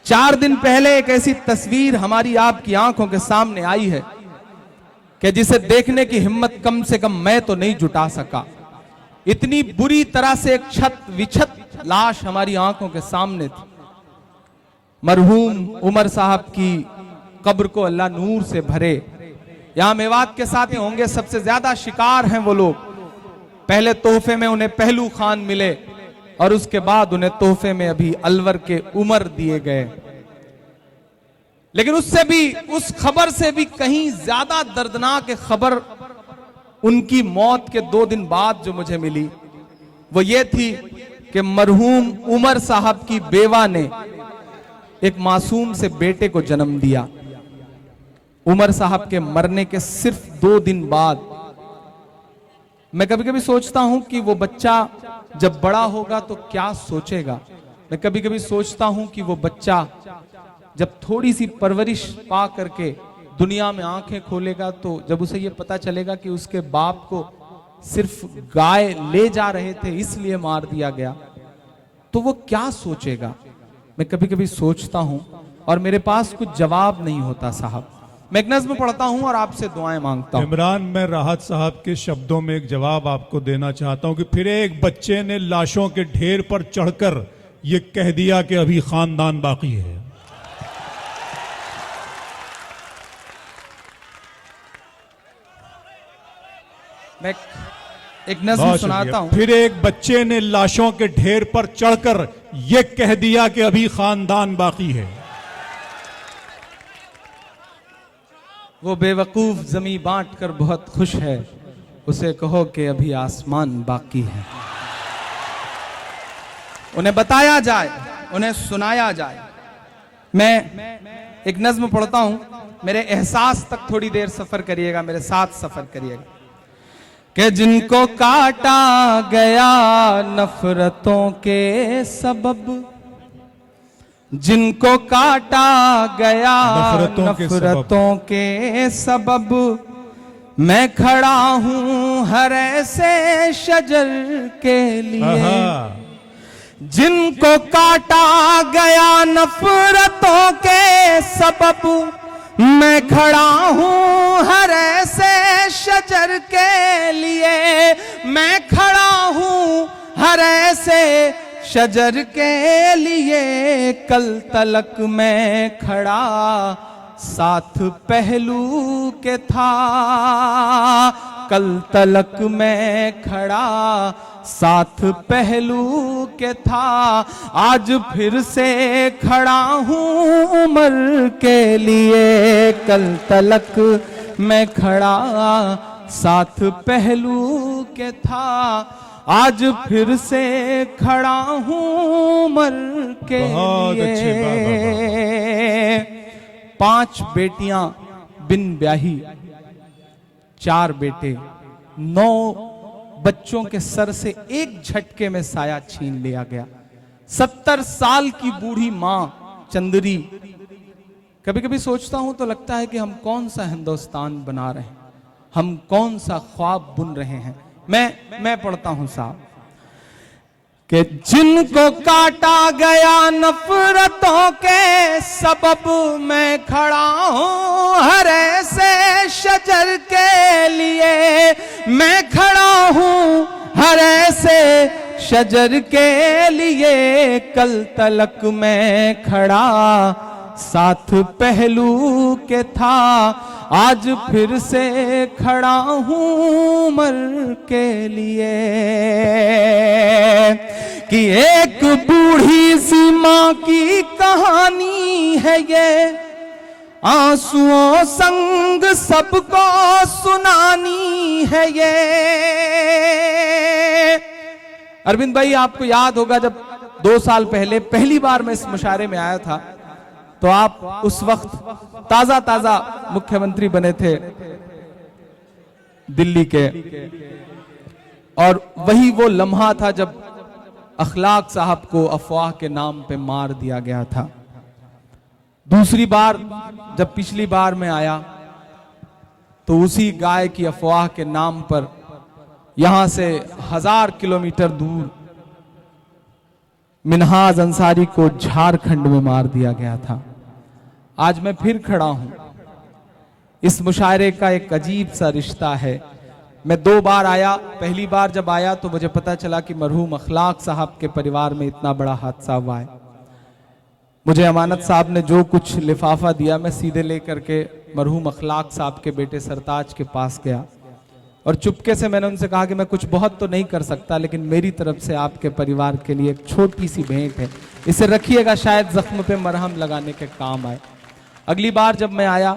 4 दिन पहले एक ऐसी तस्वीर हमारी आपकी आंखों के सामने आई है कि जिसे देखने की हिम्मत कम से कम मैं तो नहीं जुटा सका। इतनी बुरी तरह से एक छत विछत लाश हमारी आंखों के सामने थी। मरहूम उमर साहब की कब्र को अल्लाह नूर से भरे। यहां मेवात के साथ ही होंगे सबसे ज्यादा शिकार हैं वो लोग। पहले तोहफे में उन्हें पहलू खान मिले और उसके बाद उन्हें तोहफे में अभी अलवर के उमर दिए गए। लेकिन उससे भी, उस खबर से भी कहीं ज्यादा दर्दनाक खबर उनकी मौत के 2 दिन बाद जो मुझे मिली वो ये थी कि मरहूम उमर साहब की बेवा ने एक मासूम से बेटे को जन्म दिया। उमर साहब के मरने के सिर्फ 2 दिन बाद मैं कभी कभी सोचता हूं कि वो बच्चा जब बड़ा होगा तो क्या सोचेगा। मैं कभी कभी सोचता हूं कि वो बच्चा जब थोड़ी सी परवरिश पा करके दुनिया में आंखें खोलेगा तो जब उसे ये पता चलेगा कि उसके बाप को सिर्फ गाय ले जा रहे थे इसलिए मार दिया गया, तो वो क्या सोचेगा। मैं कभी कभी सोचता हूं और मेरे पास कुछ जवाब नहीं होता साहब। मैं एक नज़्म पढ़ता हूं और आपसे दुआएं मांगता हूं। इमरान, मैं राहत साहब के शब्दों में एक जवाब आपको देना चाहता हूं कि फिर एक बच्चे ने लाशों के ढेर पर चढ़कर यह कह दिया कि अभी खानदान बाकी है। मैं एक नज़्म सुनाता हूं। फिर एक बच्चे ने लाशों के ढेर पर चढ़कर यह कह दिया कि अभी खानदान बाकी है। वो बेवकूफ जमी बांट कर बहुत खुश है, उसे कहो कि अभी आसमान बाकी है। उन्हें बताया जाए, उन्हें सुनाया जाए। मैं एक नज़्म पढ़ता हूं, मेरे एहसास तक थोड़ी देर सफर करिएगा, मेरे साथ सफर करिएगा। कि जिनको काटा गया नफरतों के सबब, जिनको काटा गया नफरतों के सबब, मैं खड़ा हूं हर ऐसे शजर के लिए। जिनको काटा गया नफरतों के सबब, मैं खड़ा हूं हर ऐसे शजर के लिए। मैं खड़ा हूं हर ऐसे शजर के लिए। कल तलक मैं खड़ा साथ पहलू के था। कल तलक मैं खड़ा साथ पहलू के था। आज फिर से खड़ा हूं उम्र के लिए। कल तलक मैं खड़ा साथ पहलू के था। आज फिर से खड़ा हूं उम्र के लिए। 5 बेटियां बिन ब्याही, 4 बेटे, 9 बच्चों के सर से एक झटके में साया छीन लिया गया। 70 साल की बूढ़ी मां चंदरी। कभी कभी सोचता हूं तो लगता है कि हम कौन सा हिंदुस्तान बना रहे हैं, हम कौन सा ख्वाब बुन रहे हैं। मैं पढ़ता हूं साहब कि जिनको काटा गया नफरतों के सबब, मैं खड़ा हूं हर ऐसे शजर के लिए। मैं खड़ा हूं हर ऐसे शजर के लिए। कल तलक मैं खड़ा साथ पहलू के था। आज फिर से खड़ा हूं उम्र के लिए। कि एक बूढ़ी सी मां की कहानी है ये, आंसुओं संग सबको सुनानी है ये। अरविंद भाई, आपको याद होगा जब 2 साल पहले पहली बार मैं इस मुशायरे में आया था तो आप उस वक्त ताजा ताजा मुख्यमंत्री बने थे दिल्ली के, और वही वो लम्हा था जब अखलाक साहब को अफवाह के नाम पे मार दिया गया था। दूसरी बार जब पिछली बार मैं आया तो उसी गाय की अफवाह के नाम पर यहां से 1000 किलोमीटर दूर मिनहाज अंसारी को झारखंड में मार दिया गया था। आज मैं फिर खड़ा हूं। इस मुशायरे का एक अजीब सा रिश्ता है। मैं 2 बार आया। पहली बार जब आया तो मुझे पता चला कि मरहूम अखलाक साहब के परिवार में इतना बड़ा हादसा हुआ है। मुझे अमानत साहब ने जो कुछ लिफाफा दिया मैं सीधे लेकर के मरहूम अखलाक साहब के बेटे सरताज के पास गया और चुपके से मैंने उनसे कहा कि मैं कुछ बहुत तो नहीं कर सकता, लेकिन मेरी तरफ से आपके परिवार के लिए एक छोटी सी भेंट है, इसे रखिएगा, शायद जख्म पे मरहम लगाने के काम आए। अगली बार जब मैं आया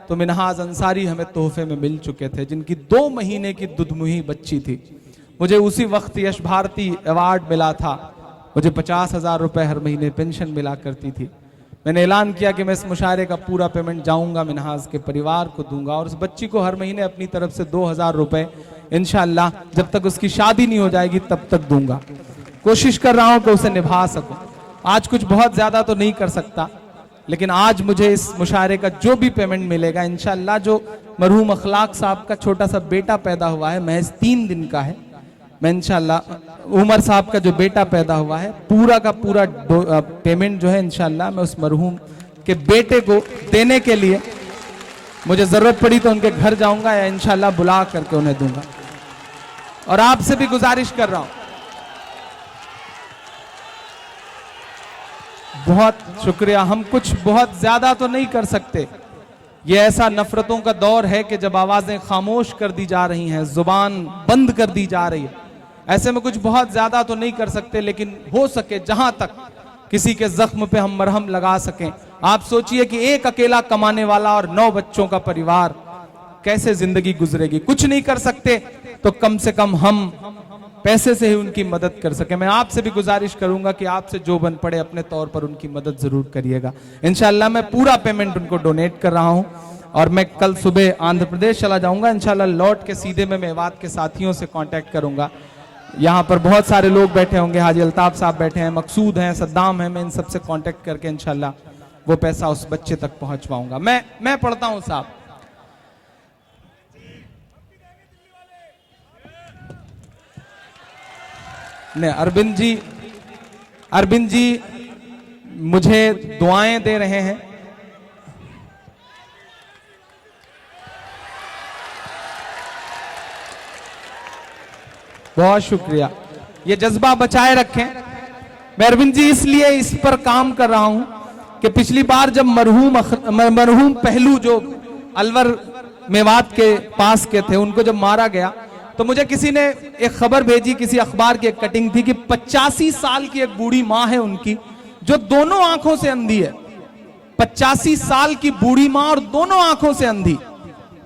तो मिनहाज अंसारी हमें तोहफे में मिल चुके थे, जिनकी 2 महीने की दुधमुही बच्ची थी। मुझे उसी वक्त यश भारती अवार्ड मिला था, मुझे 50,000 रुपए हर महीने पेंशन मिला करती थी। मैंने ऐलान किया कि मैं इस मुशायरे का पूरा पेमेंट जाऊंगा मिनहाज के परिवार को दूंगा और उस बच्ची को हर महीने अपनी तरफ से 2,000 रुपए इंशाअल्लाह जब तक उसकी शादी नहीं हो जाएगी तब तक दूंगा। कोशिश कर रहा हूं कि उसे निभा सकूं। आज कुछ बहुत ज्यादा तो नहीं कर सकता, लेकिन आज मुझे इस मुशायरे का जो भी पेमेंट मिलेगा इंशाअल्लाह, जो मरहूम अखलाक साहब का छोटा सा बेटा पैदा हुआ है, महज 3 दिन का है, मैं इंशाअल्लाह उमर साहब का जो बेटा पैदा हुआ है, पूरा का पूरा पेमेंट जो है इंशाअल्लाह मैं उस मरहूम के बेटे को देने के लिए, मुझे जरूरत पड़ी तो उनके घर जाऊंगा या इंशाअल्लाह बुला करके उन्हें दूंगा। और आपसे भी गुजारिश कर रहा हूं, बहुत शुक्रिया, हम कुछ बहुत ज्यादा तो नहीं कर सकते। ये ऐसा नफरतों का दौर है कि जब आवाजें खामोश कर दी जा रही हैं, जुबान बंद कर दी जा रही है, ऐसे में कुछ बहुत ज्यादा तो नहीं कर सकते, लेकिन हो सके जहां तक किसी के जख्म पे हम मरहम लगा सकें। आप सोचिए कि एक अकेला कमाने वाला और 9 बच्चों का परिवार कैसे जिंदगी गुजरेगी। कुछ नहीं कर सकते तो कम से कम हम पैसे से ही उनकी मदद कर सके। मैं आपसे भी गुजारिश करूंगा कि आपसे जो बन पड़े अपने तौर पर उनकी मदद जरूर करिएगा। इंशाल्लाह मैं पूरा पेमेंट उनको डोनेट कर रहा हूं और मैं कल सुबह आंध्र प्रदेश चला जाऊंगा। इंशाल्लाह लौट के सीधे मैं मेवात के साथियों से कांटेक्ट करूंगा। यहाँ पर बहुत सारे लोग बैठे होंगे, हाजी अल्ताफ साहब बैठे हैं, मकसूद हैं, सद्दाम हैं, मैं इन सबसे कांटेक्ट करके इंशाल्लाह वो पैसा उस बच्चे तक पहुंचवाऊंगा। मैं पढ़ता हूं साहब। ने अरविंद जी मुझे दुआएं दे रहे हैं। बहुत शुक्रिया, ये जज्बा बचाए रखें। मैं अरविंद जी इसलिए इस पर काम कर रहा हूं कि पिछली बार जब मरहूम पहलू जो अलवर मेवात के पास के थे, उनको जब मारा गया तो मुझे किसी ने एक खबर भेजी, किसी अखबार की एक कटिंग थी कि 85 साल की एक बूढ़ी मां है उनकी, जो दोनों आंखों से अंधी है। 85 साल की बूढ़ी मां और दोनों आंखों से अंधी।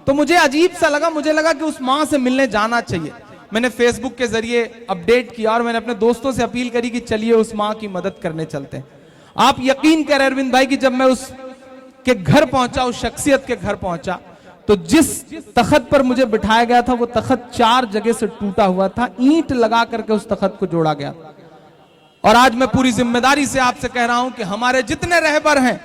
तो मुझे अजीब सा लगा, मुझे लगा कि उस मां से मिलने जाना चाहिए। मैंने फेसबुक के जरिए अपडेट किया और मैंने अपने दोस्तों से अपील करी कि चलिए उस मां की मदद करने चलते हैं। आप यकीन करें अरविंद भाई कि जब मैं उस के घर पहुंचा, उस शख्सियत के घर पहुंचा, तो जिस तख्त पर मुझे बिठाया गया था वो तख्त 4 जगह से टूटा हुआ था, ईंट लगा करके उस तख्त को जोड़ा गया। और आज मैं पूरी जिम्मेदारी से आपसे कह रहा हूं कि हमारे जितने रहबर हैं,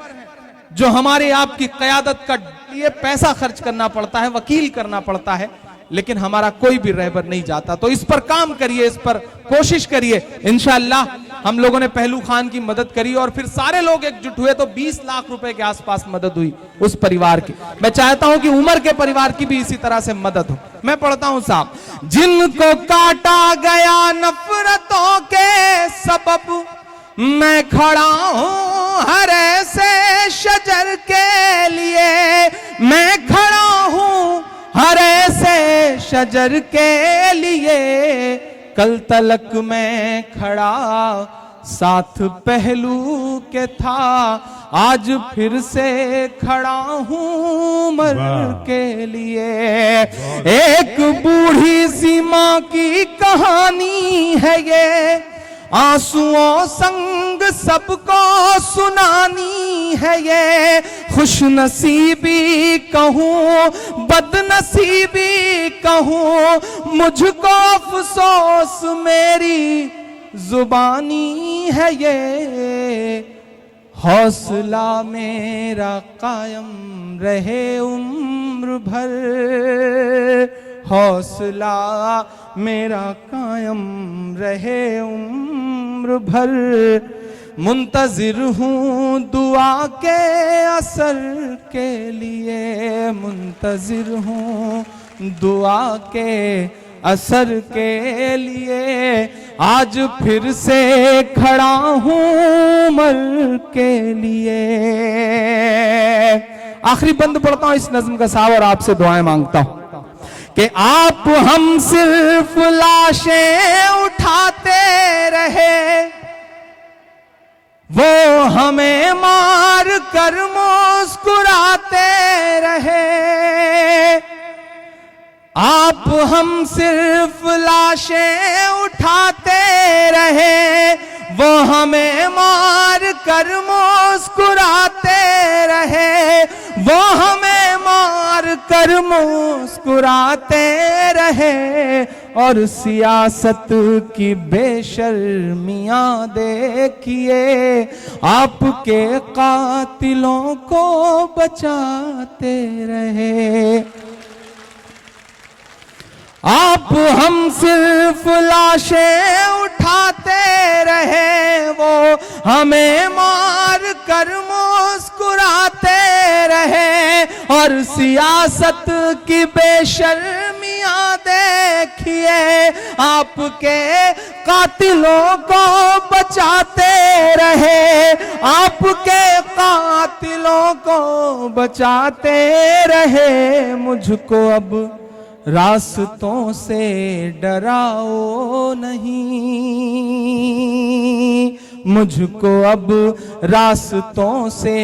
जो हमारे आपकी क़यादत का लिए पैसा खर्च करना पड़ता है, वकील करना पड़ता है, लेकिन हमारा कोई भी रहबर नहीं जाता। तो इस पर काम करिए, इस पर कोशिश करिए। इंशाअल्लाह हम लोगों ने पहलू खान की मदद करी और फिर सारे लोग एकजुट हुए तो 20 लाख रुपए के आसपास मदद हुई उस परिवार की। मैं चाहता हूं कि उमर के परिवार की भी इसी तरह से मदद हो। मैं पढ़ता हूं साहब। जिनको काटा गया नफरतों के सबब, मैं खड़ा हूं हर ऐसे शजर के लिए, मैं खड़ा हूं हर ऐसे शजर के लिए। कल तलक मैं खड़ा साथ पहलू के था, आज फिर से खड़ा हूं मर के लिए। एक बूढ़ी सी मां की कहानी है ये, आंसुओं संग सबको सुनानी है ये। खुश नसीबी कहूँ बदनसीबी कहूँ, मुझको अफसोस मेरी जुबानी है ये। हौसला मेरा कायम रहे उम्र भर, हौसला मेरा कायम रहे उम्र भर। मुंतजिर हूँ दुआ के असर के लिए, मुंतजिर हूँ दुआ के असर के लिए आज फिर से खड़ा हूं उम्र के लिए। आखिरी बंद पढ़ता हूं इस नज्म का साव और आपसे दुआएं मांगता हूं कि आप हम सिर्फ लाशें उठाते रहे, वो हमें मार कर मुस्कुराते रहे। आप हम सिर्फ लाशें उठाते रहे, वो हमें मार कर मुस्कुराते रहे, वो हमें मार कर मुस्कुराते रहे। और सियासत की बेशर्मियां देखिए, आपके कातिलों को बचाते रहे। आप हम सिर्फ लाशें उठाते रहे, वो हमें मार कर मुस्कुराते रहे। और सियासत की बेशर्मियां देखिए, आपके कातिलों को बचाते रहे, आपके कातिलों को बचाते रहे। मुझको अब रास्तों से डराओ नहीं, मुझको अब रास्तों से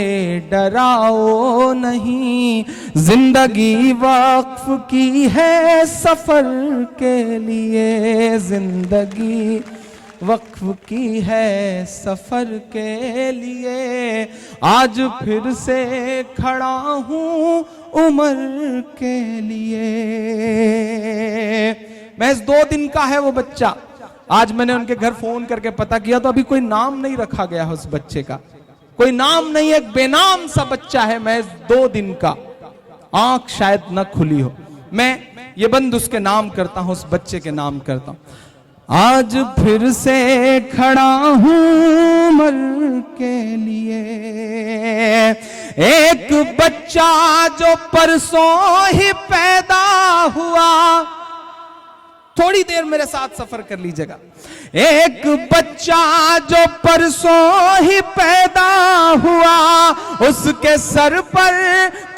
डराओ नहीं। जिंदगी वक्फ की है सफर के लिए, जिंदगी वक्फ की है सफर के लिए। आज फिर से खड़ा हूं उम्र के लिए। महज 2 दिन का है वो बच्चा। आज मैंने उनके घर फोन करके पता किया तो अभी कोई नाम नहीं रखा गया है उस बच्चे का, कोई नाम नहीं, एक बेनाम सा बच्चा है, महज 2 दिन का, आंख शायद न खुली हो। मैं ये बंद उसके नाम करता हूं, उस बच्चे के नाम करता हूं। आज फिर से खड़ा हूं उम्र के लिए। एक बच्चा जो परसों ही पैदा हुआ, थोड़ी देर मेरे साथ सफर कर लीजिएगा। एक बच्चा जो परसों ही पैदा हुआ, उसके सर पर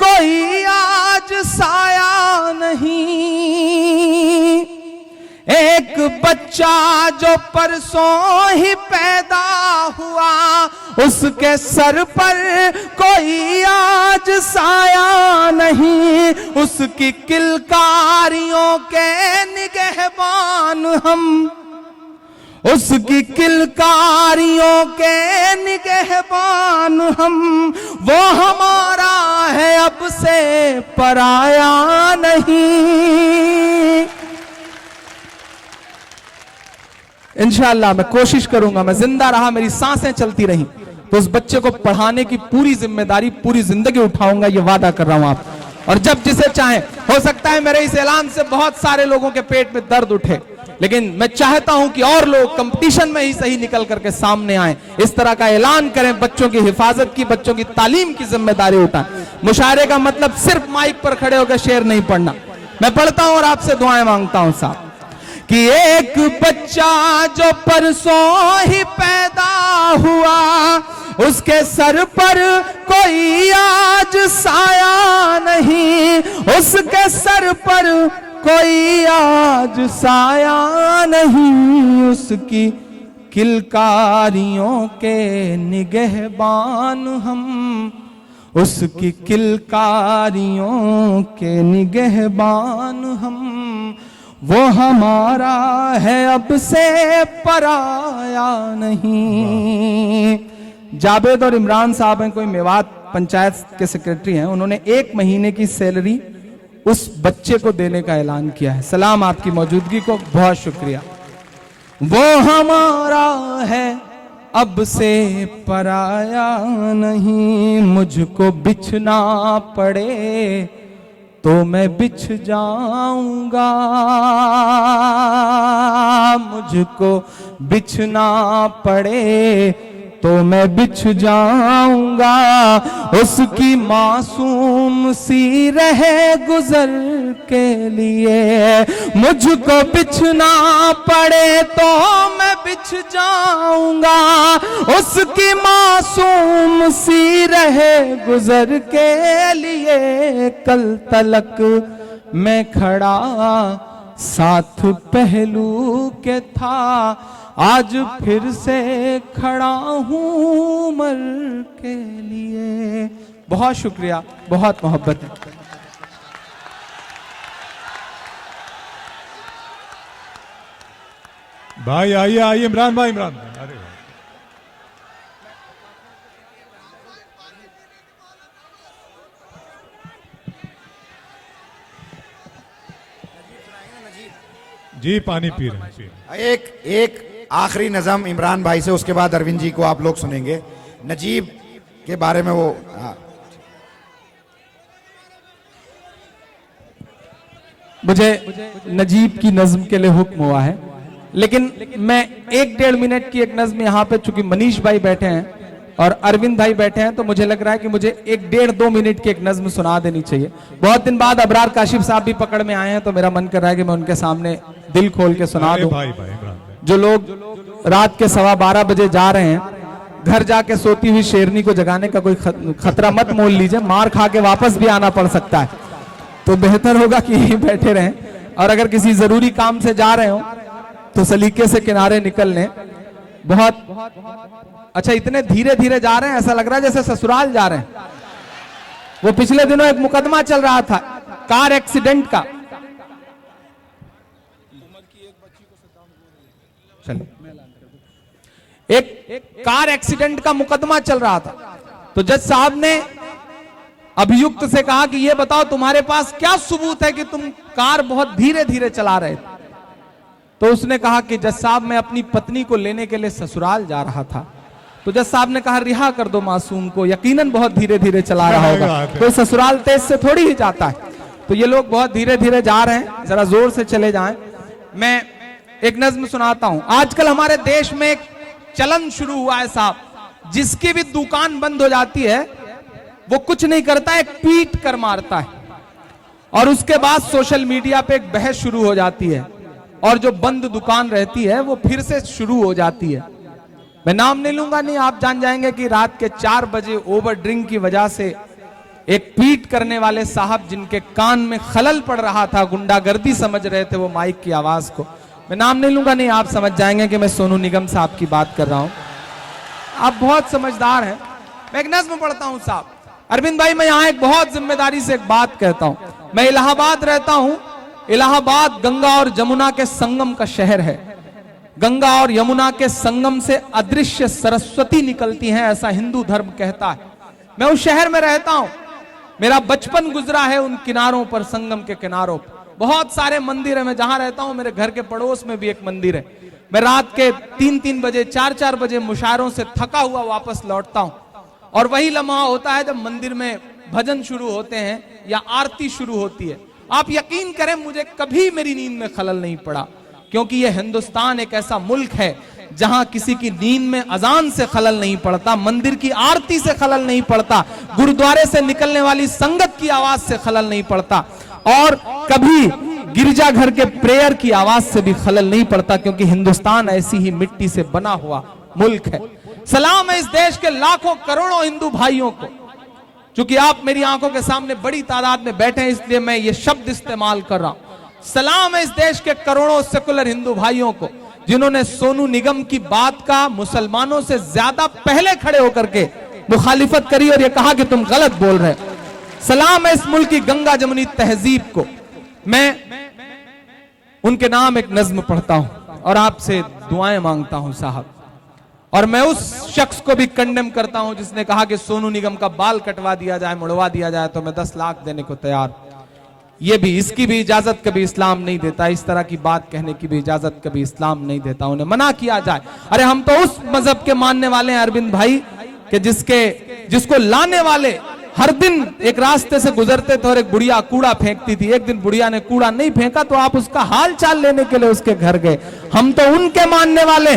कोई आज साया नहीं। एक बच्चा जो परसों ही पैदा हुआ, उसके सर पर कोई आज साया नहीं। उसकी किलकारियों के निगहबान हम, उसकी किलकारियों के निगहबान हम। वो हमारा है अब से पराया नहीं। इंशाअल्लाह मैं कोशिश करूंगा, मैं जिंदा रहा, मेरी सांसें चलती रही तो उस बच्चे को पढ़ाने की पूरी जिम्मेदारी पूरी जिंदगी उठाऊंगा, ये वादा कर रहा हूं आप। और जब जिसे चाहे, हो सकता है मेरे इस ऐलान से बहुत सारे लोगों के पेट में दर्द उठे, लेकिन मैं चाहता हूं कि और लोग कंपटीशन में ही सही निकल करके सामने आए, इस तरह का ऐलान करें, बच्चों की हिफाजत की, बच्चों की तालीम की जिम्मेदारी उठाएं। मुशायरे का मतलब सिर्फ माइक पर खड़े होकर शेर नहीं पढ़ना। मैं पढ़ता हूं और आपसे दुआएं मांगता हूं साहब कि एक बच्चा जो परसों ही पैदा हुआ, उसके सर पर कोई आज साया नहीं। उसके सर पर कोई आज साया नहीं। उसकी किलकारियों के निगहबान हम, उसकी किलकारियों के निगहबान हम। वो हमारा है अब से पराया नहीं। जावेद और इमरान साहब हैं, कोई मेवात पंचायत के सेक्रेटरी हैं, उन्होंने 1 महीने की सैलरी उस बच्चे को देने का ऐलान किया है। सलाम आपकी मौजूदगी को, बहुत शुक्रिया। वो हमारा है अब से पराया नहीं। मुझको बिछना पड़े तो मैं बिछ जाऊंगा, मुझको बिछना पड़े तो मैं बिछ जाऊंगा, उसकी मासूम सी रहे गुजर के लिए। मुझको बिछना पड़े तो मैं बिछ जाऊंगा, उसकी मासूम सी रहे गुजर के लिए। कल तलक मैं खड़ा साथ पहलू के था, आज फिर से खड़ा हूं मर के लिए। बहुत शुक्रिया, बहुत मोहब्बत है। भाई आइए आइए, इमरान भाई, इमरान भाई, अरे भाई। जी पानी पी रहे हैं, पी रहे हैं। एक आखिरी नज़म इमरान भाई से, उसके बाद अरविंद जी को आप लोग सुनेंगे। नजीब के बारे में वो मुझे नजीब की नज्म के लिए हुक्म हुआ है, लेकिन मैं 1-1.5 मिनट की एक नज्म यहाँ पे, चूंकि मनीष भाई बैठे हैं और अरविंद भाई बैठे हैं, तो मुझे लग रहा है कि मुझे 1-1.5-2 मिनट की एक नज्म सुना देनी चाहिए। बहुत दिन बाद अबरार काशिफ साहब भी पकड़ में आए हैं, तो मेरा मन कर रहा है कि मैं उनके सामने दिल खोल के सुना दूं। भाई भाई, इमरान भाई। जो लोग रात के 12:15 बजे जा रहे हैं, घर जाके सोती हुई शेरनी को जगाने का कोई खतरा मत मोल लीजिए, मार खा के वापस भी आना पड़ सकता है, तो बेहतर होगा कि यहीं बैठे रहें। और अगर किसी जरूरी काम से जा रहे हो तो सलीके से किनारे निकल लें। बहुत अच्छा, इतने धीरे धीरे जा रहे हैं, ऐसा लग रहा है जैसे ससुराल जा रहे हैं। वो पिछले दिनों एक मुकदमा चल रहा था कार एक्सीडेंट का। एक कार एक्सीडेंट का मुकदमा चल रहा था, तो जज साहब ने अभियुक्त से कहा कि ये बताओ तुम्हारे पास क्या सबूत है कि तुम कार बहुत धीरे धीरे चला रहे थे। तो उसने कहा कि जज साहब मैं अपनी पत्नी को लेने के लिए ससुराल जा रहा था। तो जज साहब ने कहा रिहा कर दो मासूम को, यकीनन बहुत धीरे धीरे चला रहा होगा, तो ससुराल तेज से थोड़ी ही जाता है। तो ये लोग बहुत धीरे धीरे जा रहे हैं, जरा जोर से चले जाएं। मैं एक नज्म सुनाता हूं। आजकल हमारे देश में एक चलन शुरू हुआ है साहब, जिसकी भी दुकान बंद हो जाती है वो कुछ नहीं करता है, पीट कर मारता है, और उसके बाद सोशल मीडिया पे एक बहस शुरू हो जाती है, और जो बंद दुकान रहती है वो फिर से शुरू हो जाती है। मैं नाम नहीं लूंगा, नहीं आप जान जाएंगे कि रात के 4 बजे ओवर ड्रिंक की वजह से एक पीट करने वाले साहब, जिनके कान में खलल पड़ रहा था, गुंडागर्दी समझ रहे थे वो माइक की आवाज को, मैं नाम नहीं लूंगा, नहीं आप समझ जाएंगे कि मैं सोनू निगम साहब की बात कर रहा हूं। आप बहुत समझदार हैं। मैं एक नज्म पढ़ता हूं साहब। अरविंद भाई, मैं यहां एक बहुत जिम्मेदारी से एक बात कहता हूं। मैं इलाहाबाद रहता हूं। इलाहाबाद गंगा और जमुना के संगम का शहर है। गंगा और यमुना के संगम से अदृश्य सरस्वती निकलती हैं, ऐसा हिंदू धर्म कहता है। मैं उस शहर में रहता हूं, मेरा बचपन गुजरा है उन किनारों पर, संगम के किनारों पर। बहुत सारे मंदिर है। मैं जहां रहता हूं मेरे घर के पड़ोस में भी एक मंदिर है। मैं रात के 3-3 बजे 4-4 बजे मुशायरों से थका हुआ वापस लौटता हूं, और वही लम्हा होता है जब मंदिर में भजन शुरू होते हैं या आरती शुरू होती है। आप यकीन करें मुझे कभी मेरी नींद में खलल नहीं पड़ा, क्योंकि यह हिंदुस्तान एक ऐसा मुल्क है जहां किसी की नींद में अजान से खलल नहीं पड़ता, मंदिर की आरती से खलल नहीं पड़ता, गुरुद्वारे से निकलने वाली संगत की आवाज से खलल नहीं पड़ता, और कभी गिरजाघर के प्रेयर की आवाज से भी खलल नहीं पड़ता, क्योंकि हिंदुस्तान ऐसी ही मिट्टी से बना हुआ मुल्क है। सलाम है इस देश के लाखों करोड़ों हिंदू भाइयों को। चूंकि आप मेरी आंखों के सामने बड़ी तादाद में बैठे हैं, इसलिए मैं ये शब्द इस्तेमाल कर रहा हूं। सलाम है इस देश के करोड़ों सेकुलर हिंदू भाइयों को, जिन्होंने सोनू निगम की बात का मुसलमानों से ज्यादा पहले खड़े होकर के मुखालिफत करी और ये कहा कि तुम गलत बोल रहे। सलाम है इस मुल्क की गंगा जमुनी तहजीब को। मैं उनके नाम एक नज्म पढ़ता हूं और आपसे दुआएं मांगता हूं साहब। और मैं उस शख्स को भी कंडेम करता हूं जिसने कहा कि सोनू निगम का बाल कटवा दिया जाए, मुड़वा दिया जाए तो मैं 10 लाख देने को तैयार। ये भी, इसकी भी इजाजत कभी इस्लाम नहीं देता, इस तरह की बात कहने की भी इजाजत कभी इस्लाम नहीं देता, उन्हें मना किया जाए। अरे हम तो उस मजहब के मानने वाले हैं अरविंद भाई कि जिसको लाने वाले हर दिन एक रास्ते से गुजरते थे और एक बुढ़िया कूड़ा फेंकती थी। एक दिन बुढ़िया ने कूड़ा नहीं फेंका तो आप उसका हाल चाल लेने के लिए उसके घर गए। हम तो उनके मानने वाले।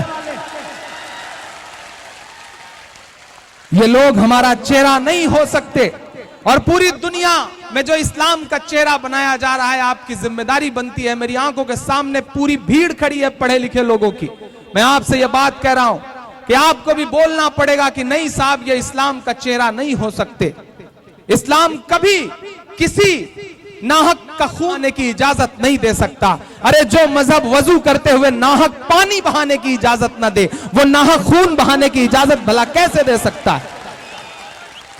ये लोग हमारा चेहरा नहीं हो सकते। और पूरी दुनिया में जो इस्लाम का चेहरा बनाया जा रहा है, आपकी जिम्मेदारी बनती है। मेरी आंखों के सामने पूरी भीड़ खड़ी है पढ़े लिखे लोगों की। मैं आपसे यह बात कह रहा हूं कि आपको भी बोलना पड़ेगा कि नहीं साहब, ये इस्लाम का चेहरा नहीं हो सकते। इस्लाम कभी किसी नाहक का खून बहाने की इजाजत नहीं दे सकता। अरे जो मजहब वजू करते हुए नाहक पानी बहाने की इजाजत ना दे, वो नाहक खून बहाने की इजाजत भला कैसे दे सकता है?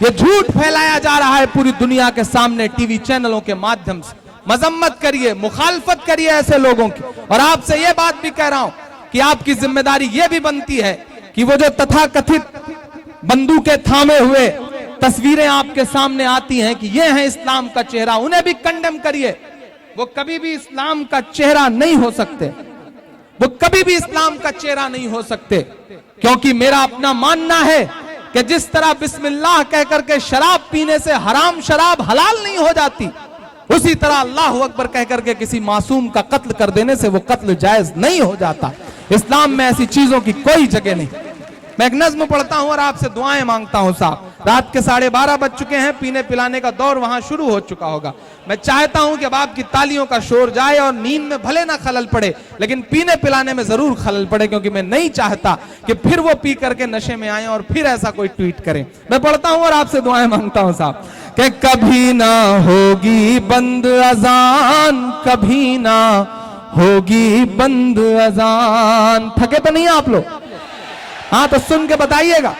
ये झूठ फैलाया जा रहा है पूरी दुनिया के सामने टीवी चैनलों के माध्यम से। मजम्मत करिए, मुखालफत करिए ऐसे लोगों की। और आपसे यह बात भी कह रहा हूं कि आपकी जिम्मेदारी यह भी बनती है कि वो जो तथाकथित बंदूकें थामे हुए तस्वीरें आपके सामने आती हैं कि ये है इस्लाम का चेहरा, उन्हें भी कंडेम करिए। वो कभी भी इस्लाम का चेहरा नहीं हो सकते, वो कभी भी इस्लाम का चेहरा नहीं हो सकते। क्योंकि मेरा अपना मानना है कि जिस तरह बिस्मिल्लाह कहकर के शराब पीने से हराम शराब हलाल नहीं हो जाती, उसी तरह अल्लाह अकबर कहकर के किसी मासूम का कत्ल कर देने से वो कत्ल जायज नहीं हो जाता। इस्लाम में ऐसी चीजों की कोई जगह नहीं। मैं एक नज्म पढ़ता हूं और आपसे दुआएं मांगता हूं साहब। रात के 12:30 बज चुके हैं, पीने पिलाने का दौर वहां शुरू हो चुका होगा। मैं चाहता हूं कि अब आपकी तालियों का शोर जाए और नींद में भले ना खलल पड़े, लेकिन पीने पिलाने में जरूर खलल पड़े, क्योंकि मैं नहीं चाहता कि फिर वो पी करके नशे में आए और फिर ऐसा कोई ट्वीट करें। मैं पढ़ता हूं और आपसे दुआएं मांगता हूं साहब कि कभी ना होगी बंद अजान, कभी ना होगी बंद अजान। थके तो नहीं आप लोग? हाँ तो सुन के बताइएगा।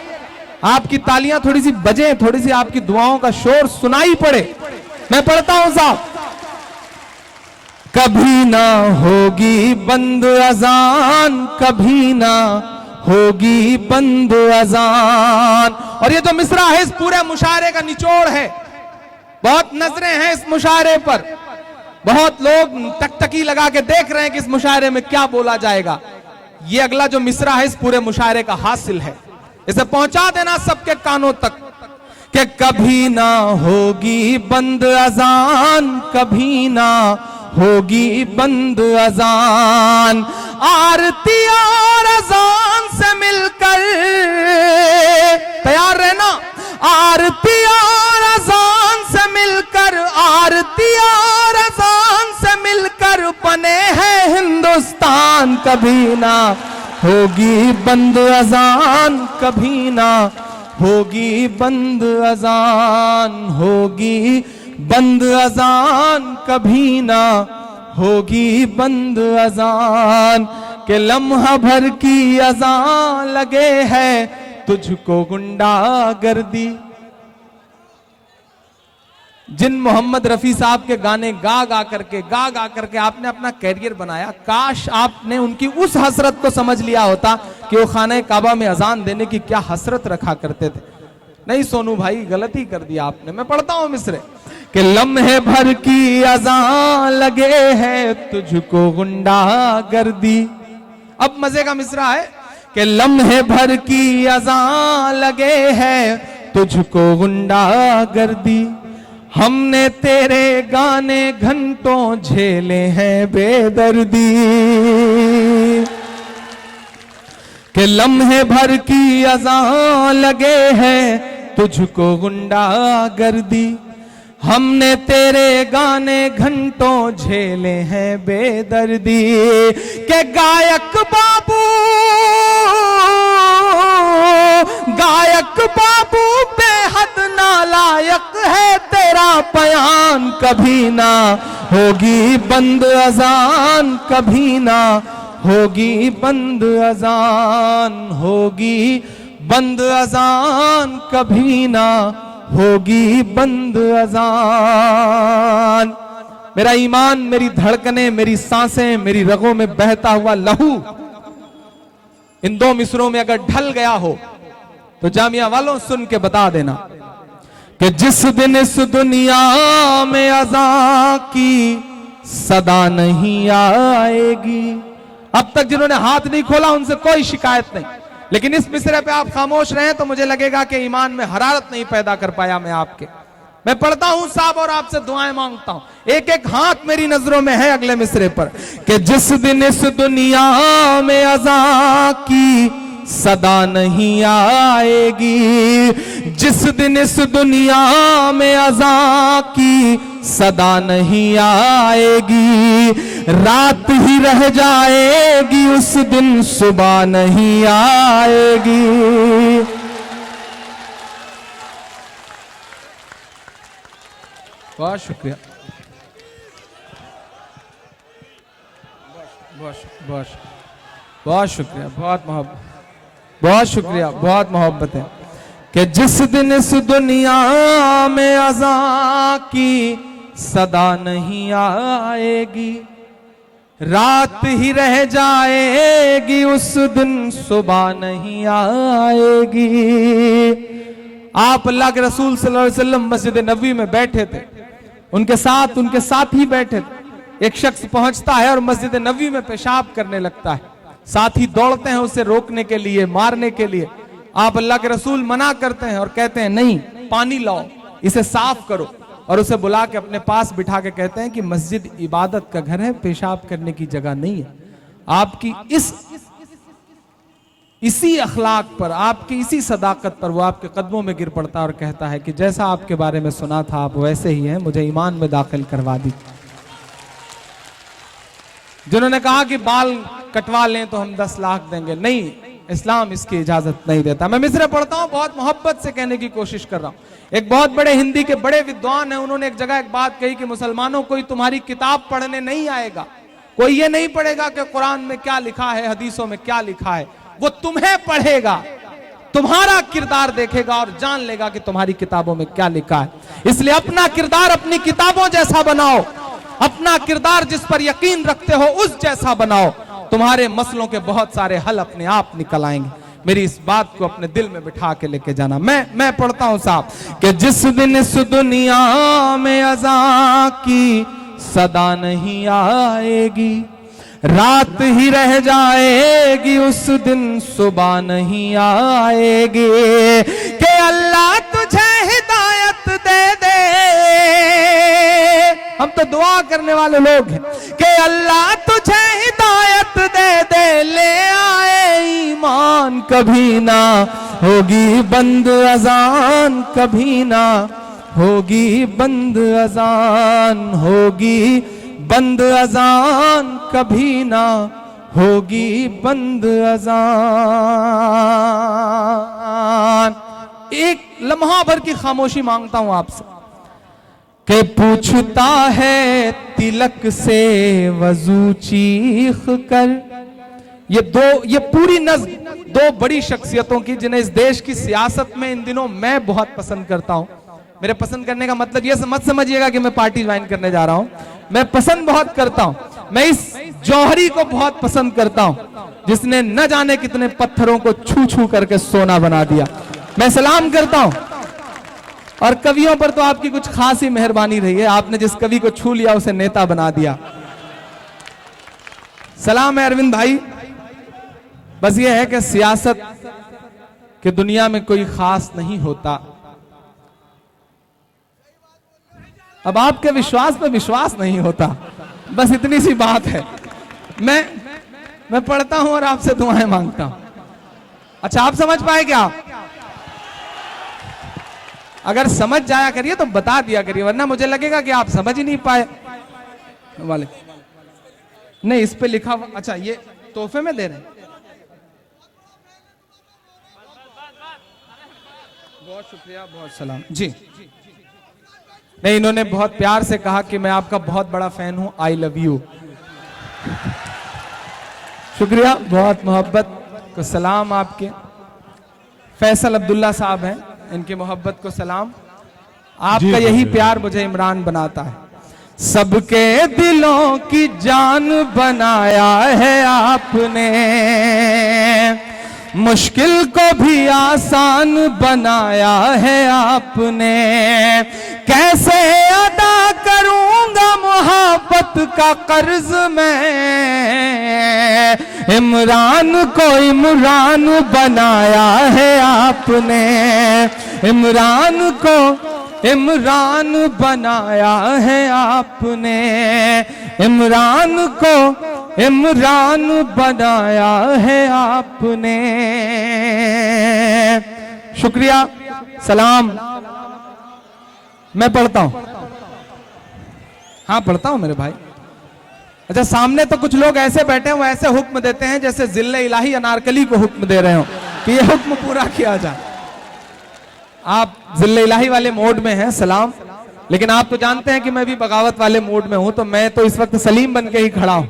आपकी तालियां थोड़ी सी बजे, थोड़ी सी आपकी दुआओं का शोर सुनाई पड़े। मैं पढ़ता हूं साहब, कभी ना होगी बंद अजान, कभी ना होगी बंद अजान। और ये जो मिसरा है इस पूरे मुशायरे का निचोड़ है। बहुत नजरें हैं इस मुशायरे पर, बहुत लोग टकटकी लगा के देख रहे हैं कि इस मुशायरे में क्या बोला जाएगा। ये अगला जो मिसरा है इस पूरे मुशायरे का हासिल है, इसे पहुंचा देना सबके कानों तक कि कभी ना होगी बंद अजान, कभी ना होगी बंद अजान। आरती और अजान से मिलकर, तैयार रहना, आरती और अजान से मिलकर, आरती और अजान से मिलकर बने हैं हिंदुस्तान। कभी ना होगी बंद अजान, कभी ना होगी बंद अजान, होगी बंद अजान, कभी ना होगी बंद अजान। के लम्हा भर की अजान लगे है तुझको गुंडागर्दी। जिन मोहम्मद रफी साहब के गाने गा गा करके आपने अपना कैरियर बनाया, काश आपने उनकी उस हसरत को समझ लिया होता कि वो खाने काबा में अजान देने की क्या हसरत रखा करते थे। नहीं सोनू भाई, गलती कर दिया आपने। मैं पढ़ता हूं मिसरे कि लम्हे भर की अजान लगे है तुझको गुंडागर्दी। अब मजे का मिसरा है कि लम्हे भर की अजान लगे है तुझको गुंडागर्दी। हमने तेरे गाने घंटों झेले हैं बेदर्दी। कि लम्हे भर की अजान लगे हैं तुझको गुंडागर्दी। हमने तेरे गाने घंटों झेले हैं बेदर्दी। के गायक बाबू, गायक बाबू बेहद नालायक है तेरा बयान। कभी ना होगी बंद अजान, कभी ना होगी बंद अजान, होगी बंद अजान, कभी ना होगी बंद अजान। मेरा ईमान, मेरी धड़कनें, मेरी सांसें, मेरी रगों में बहता हुआ लहू इन दो मिसरों में अगर ढल गया हो तो जामिया वालों सुन के बता देना कि जिस दिन इस दुनिया में अज़ां की सदा नहीं आएगी। अब तक जिन्होंने हाथ नहीं खोला उनसे कोई शिकायत नहीं, लेकिन इस मिसरे पे आप खामोश रहे तो मुझे लगेगा कि ईमान में हरारत नहीं पैदा कर पाया मैं आपके। मैं पढ़ता हूं साहब और आपसे दुआएं मांगता हूं। एक एक हाथ मेरी नजरों में है अगले मिसरे पर कि जिस दिन इस दुनिया में अज़ां की सदा नहीं आएगी। जिस दिन इस दुनिया में अज़ा की सदा नहीं आएगी, रात ही रह जाएगी उस दिन सुबह नहीं आएगी। बहुत शुक्रिया, बहुत शुक्रिया, बहुत शुक्रिया, बहुत मोहब्बत है कि जिस दिन इस दुनिया में अज़ा की सदा नहीं आएगी, रात ही रह जाएगी उस दिन सुबह नहीं आएगी। आप अल्लाह के रसूल सल्लल्लाहु अलैहि वसल्लम मस्जिद नबवी में बैठे थे, उनके साथ ही बैठे थे। एक शख्स पहुंचता है और मस्जिद नबवी में पेशाब करने लगता है, साथी दौड़ते हैं उसे रोकने के लिए, मारने के लिए। आप अल्लाह के रसूल मना करते हैं और कहते हैं नहीं, पानी लाओ, इसे साफ करो, और उसे बुला के अपने पास बिठा के कहते हैं कि मस्जिद इबादत का घर है, पेशाब करने की जगह नहीं है। आपकी इसी अखलाक पर, आपकी इसी सदाकत पर वो आपके कदमों में गिर पड़ता है और कहता है कि जैसा आपके बारे में सुना था आप वैसे ही हैं, मुझे ईमान में दाखिल करवा दी। जिन्होंने कहा कि बाल कटवा लें तो हम 10 लाख देंगे, नहीं, इस्लाम इसकी इजाजत नहीं देता। मैं मिसरे पढ़ता हूं, बहुत मोहब्बत से कहने की कोशिश कर रहा हूं। एक बहुत बड़े हिंदी के बड़े विद्वान हैं, उन्होंने एक जगह एक बात कही कि मुसलमानों, कोई तुम्हारी किताब पढ़ने नहीं आएगा, कोई ये नहीं पढ़ेगा कि कुरान में क्या लिखा है, हदीसों में क्या लिखा है, वो तुम्हें पढ़ेगा, तुम्हारा किरदार देखेगा और जान लेगा कि तुम्हारी किताबों में क्या लिखा है। इसलिए अपना किरदार अपनी किताबों जैसा बनाओ, अपना किरदार जिस पर यकीन रखते हो उस जैसा बनाओ, तुम्हारे मसलों के बहुत सारे हल अपने आप निकल आएंगे। मेरी इस बात को अपने दिल में बिठा के लेके जाना। मैं पढ़ता हूं साहब कि जिस दिन इस दुनिया में अज़ा की सदा नहीं आएगी, रात ही रह जाएगी उस दिन सुबह नहीं आएगी। कि अल्लाह तुझे हिदायत दे दे, हम तो दुआ करने वाले लोग हैं कि अल्लाह तुझे हिदायत दे दे, ले आए ईमान कभी ना होगी बंद अजान, कभी ना होगी बंद अजान, होगी बंद अजान, कभी ना होगी बंद अजान। एक लम्हा भर की खामोशी मांगता हूं आपसे कि पूछता है तिलक से वजू चीख कर। ये पूरी नज़्म दो बड़ी शख्सियतों की, जिन्हें इस देश की सियासत में इन दिनों मैं बहुत पसंद करता हूं। मेरे पसंद करने का मतलब ये मत समझिएगा कि मैं पार्टी ज्वाइन करने जा रहा हूं, मैं पसंद बहुत करता हूं। मैं इस जौहरी को बहुत पसंद करता हूं, जिसने न जाने कितने पत्थरों को छू छू करके सोना बना दिया। मैं सलाम करता हूं। और कवियों पर तो आपकी कुछ खास ही मेहरबानी रही है, आपने जिस कवि को छू लिया उसे नेता बना दिया। सलाम है अरविंद भाई। बस ये है कि सियासत की दुनिया में कोई खास नहीं होता। अब आपके विश्वास पे विश्वास नहीं होता, बस इतनी सी बात है। मैं पढ़ता हूं और आपसे दुआएं मांगता हूं। अच्छा, आप समझ पाए क्या? अगर समझ जाया करिए तो बता दिया करिए, वरना मुझे लगेगा कि आप समझ ही नहीं पाए वाले। नहीं, इस पे लिखा हुआ, अच्छा ये तोहफे में दे रहे हैं। बहुत शुक्रिया, बहुत सलाम जी। नहीं, इन्होंने बहुत प्यार से कहा कि मैं आपका बहुत बड़ा फैन हूं, आई लव यू। शुक्रिया, बहुत मोहब्बत को सलाम। आपके फैसल अब्दुल्ला साहब हैं, इनकी मोहब्बत को सलाम। आपका यही प्यार मुझे इमरान बनाता है। सबके दिलों की जान बनाया है आपने, मुश्किल को भी आसान बनाया है आपने। कैसे अदा करूंगा मोहब्बत का कर्ज मैं, इमरान को इमरान बनाया है आपने, इमरान को इमरान बनाया है आपने, इमरान को इमरान बनाया है आपने। शुक्रिया, सलाम। मैं पढ़ता हूं, हाँ पढ़ता हूं मेरे भाई। अच्छा, सामने तो कुछ लोग ऐसे बैठे हैं, वो ऐसे हुक्म देते हैं जैसे जिल्ले इलाही अनारकली को हुक्म दे रहे हो कि ये हुक्म पूरा किया जाए। आप जिल्ले इलाही वाले मोड में हैं, सलाम। लेकिन आप तो जानते हैं कि मैं भी बगावत वाले मोड में हूं, तो मैं तो इस वक्त सलीम बन के ही खड़ा हूं।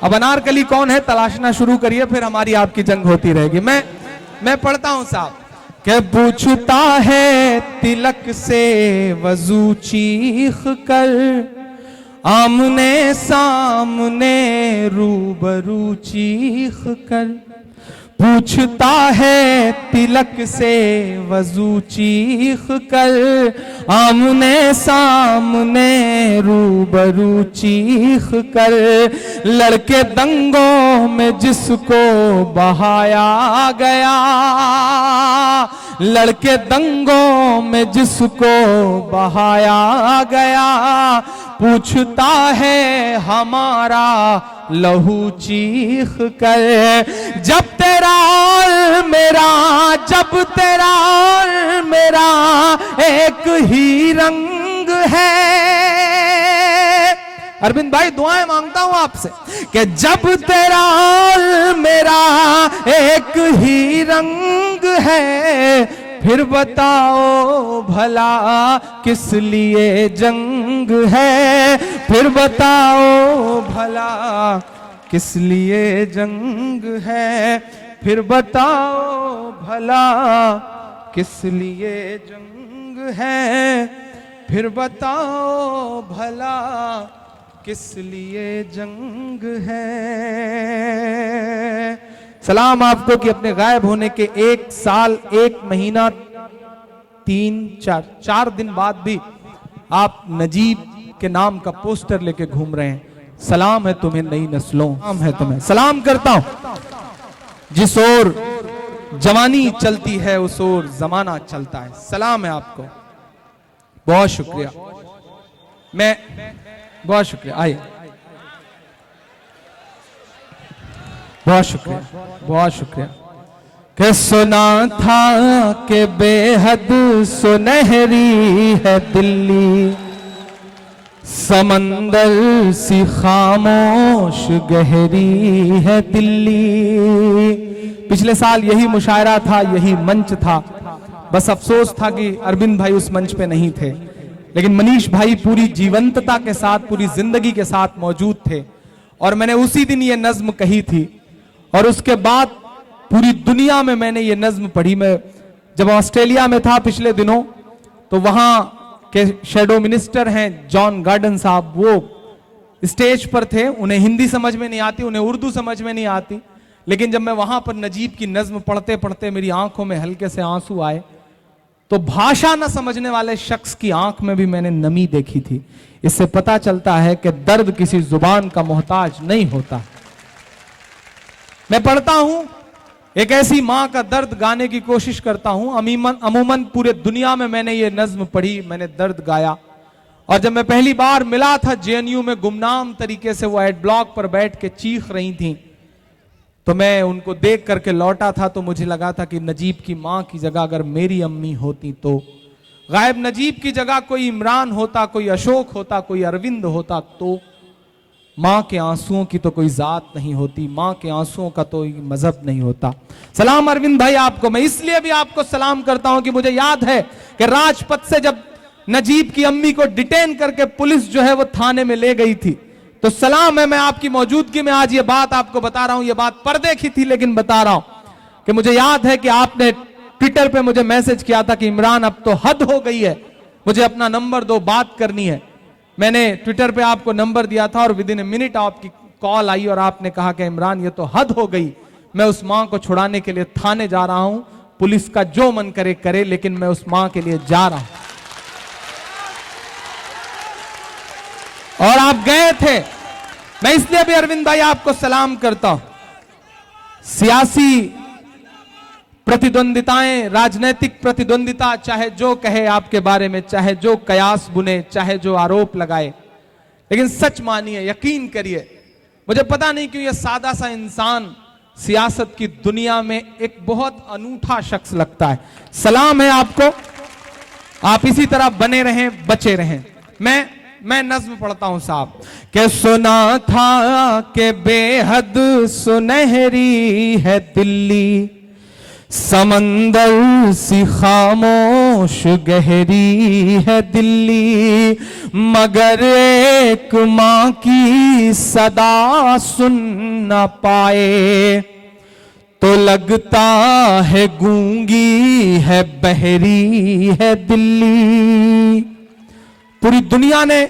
अब अनारकली कौन है तलाशना शुरू करिए, फिर हमारी आपकी जंग होती रहेगी। मैं पढ़ता हूं साहब। के पूछता है तिलक से वजू चीख कर, आमने सामने रूबरू चीख कर। पूछता है तिलक से वजू चीख कर, आमने सामने रूबरू चीख कर। लड़के दंगों में जिसको बहाया गया, लड़के दंगों में जिसको बहाया गया। पूछता है हमारा लहू चीख कर। जब तेरा और मेरा, जब तेरा और मेरा एक ही रंग है। अरविंद भाई दुआएं मांगता हूं आपसे कि जब तेरा और मेरा एक ही रंग है, फिर बताओ भला किस लिए जंग है। फिर बताओ भला किस लिए जंग है। फिर बताओ भला किस लिए जंग है। फिर बताओ भला किस लिए जंग है। सलाम आपको कि अपने गायब होने के 1 साल 1 महीना 3-4 दिन बाद भी आप नजीब के नाम का पोस्टर लेके घूम रहे हैं। सलाम है तुम्हें नई नस्लों, सलाम है तुम्हें। सलाम करता हूं जिस ओर जवानी चलती है उस ओर जमाना चलता है। सलाम है आपको, बहुत शुक्रिया। मैं बहुत शुक्रिया, आइए। बहुत शुक्रिया, बहुत शुक्रिया। कि सुना था कि बेहद सुनहरी है दिल्ली, समंदर सी खामोश गहरी है दिल्ली। पिछले साल यही मुशायरा था, यही मंच था। बस अफसोस था कि अरविंद भाई उस मंच पे नहीं थे, लेकिन मनीष भाई पूरी जीवंतता के साथ, पूरी जिंदगी के साथ मौजूद थे। और मैंने उसी दिन ये नज्म कही थी और उसके बाद पूरी दुनिया में मैंने ये नज्म पढ़ी। मैं जब ऑस्ट्रेलिया में था पिछले दिनों, तो वहां के शेडो मिनिस्टर हैं जॉन गार्डन साहब, वो स्टेज पर थे। उन्हें हिंदी समझ में नहीं आती, उन्हें उर्दू समझ में नहीं आती, लेकिन जब मैं वहां पर नजीब की नज्म पढ़ते पढ़ते मेरी आंखों में हल्के से आंसू आए, तो भाषा न समझने वाले शख्स की आंख में भी मैंने नमी देखी थी। इससे पता चलता है कि दर्द किसी जुबान का मोहताज नहीं होता। मैं पढ़ता हूं, एक ऐसी मां का दर्द गाने की कोशिश करता हूं। अमूमन पूरे दुनिया में मैंने ये नज्म पढ़ी, मैंने दर्द गाया। और जब मैं पहली बार मिला था जेएनयू में, गुमनाम तरीके से वो एड ब्लॉक पर बैठ के चीख रही थी, तो मैं उनको देख करके लौटा था। तो मुझे लगा था कि नजीब की मां की जगह अगर मेरी अम्मी होती, तो गायब नजीब की जगह कोई इमरान होता, कोई अशोक होता, कोई अरविंद होता, तो मां के आंसुओं की तो कोई जात नहीं होती, मां के आंसुओं का तो मजहब नहीं होता। सलाम अरविंद भाई आपको। मैं इसलिए भी आपको सलाम करता हूं कि मुझे याद है कि राजपथ से जब नजीब की अम्मी को डिटेन करके पुलिस जो है वो थाने में ले गई थी, तो सलाम है, मैं आपकी मौजूदगी में आज ये बात आपको बता रहा हूं। ये बात पर्दे की थी, लेकिन बता रहा हूं कि मुझे याद है कि आपने ट्विटर पे मुझे मैसेज किया था कि इमरान अब तो हद हो गई है, मुझे अपना नंबर दो, बात करनी है। मैंने ट्विटर पे आपको नंबर दिया था और विदिन ए मिनट आपकी कॉल आई और आपने कहा कि इमरान ये तो हद हो गई, मैं उस मां को छुड़ाने के लिए थाने जा रहा हूं, पुलिस का जो मन करे करे, लेकिन मैं उस मां के लिए जा रहा हूं। और आप गए थे। मैं इसलिए भी अरविंद भाई आपको सलाम करता हूं। सियासी प्रतिद्वंदिताएं, राजनीतिक प्रतिद्वंदिता, चाहे जो कहे आपके बारे में, चाहे जो कयास बुने, चाहे जो आरोप लगाए, लेकिन सच मानिए, यकीन करिए, मुझे पता नहीं क्यों यह सादा सा इंसान सियासत की दुनिया में एक बहुत अनूठा शख्स लगता है। सलाम है आपको, आप इसी तरह बने रहें, बचे रहें। मैं नज्म पढ़ता हूं साहब। के सुना था कि बेहद सुनहरी है दिल्ली, समंदर सी खामोश गहरी है दिल्ली, मगर एक मां की सदा सुन न पाए तो लगता है गूंगी है, बहरी है दिल्ली। पूरी दुनिया ने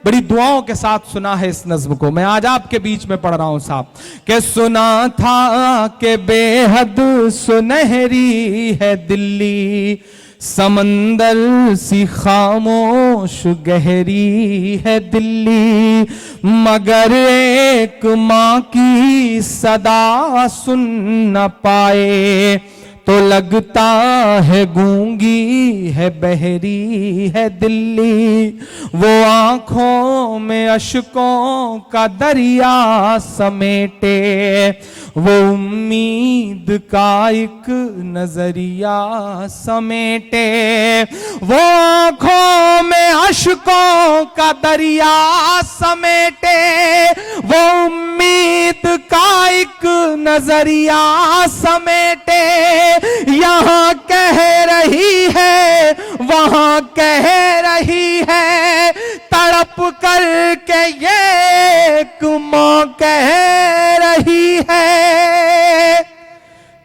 बड़ी दुआओं के साथ सुना है इस नज्म को, मैं आज आपके बीच में पढ़ रहा हूं साहब। कि सुना था कि बेहद सुनहरी है दिल्ली, समंदर सी खामोश गहरी है दिल्ली, मगर एक मां की सदा सुन न पाए तो लगता है गूंगी है, बहरी है दिल्ली। वो आंखों में अश्कों का दरिया समेटे, वो उम्मीद का एक नजरिया समेटे, वो आंखों में अश्कों का दरिया समेटे, वो उम्मीद का एक नजरिया समेटे। यहां कह रही है, वहां कह रही है, तड़प कर के ये मां कह रही है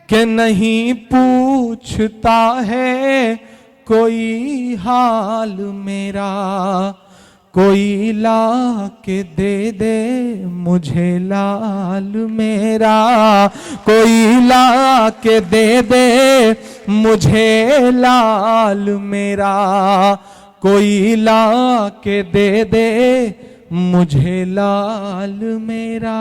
कि नहीं पूछता है कोई हाल मेरा, कोई ला के दे दे मुझे लाल मेरा, कोई ला के दे दे मुझे लाल मेरा, कोई ला के दे दे मुझे लाल मेरा।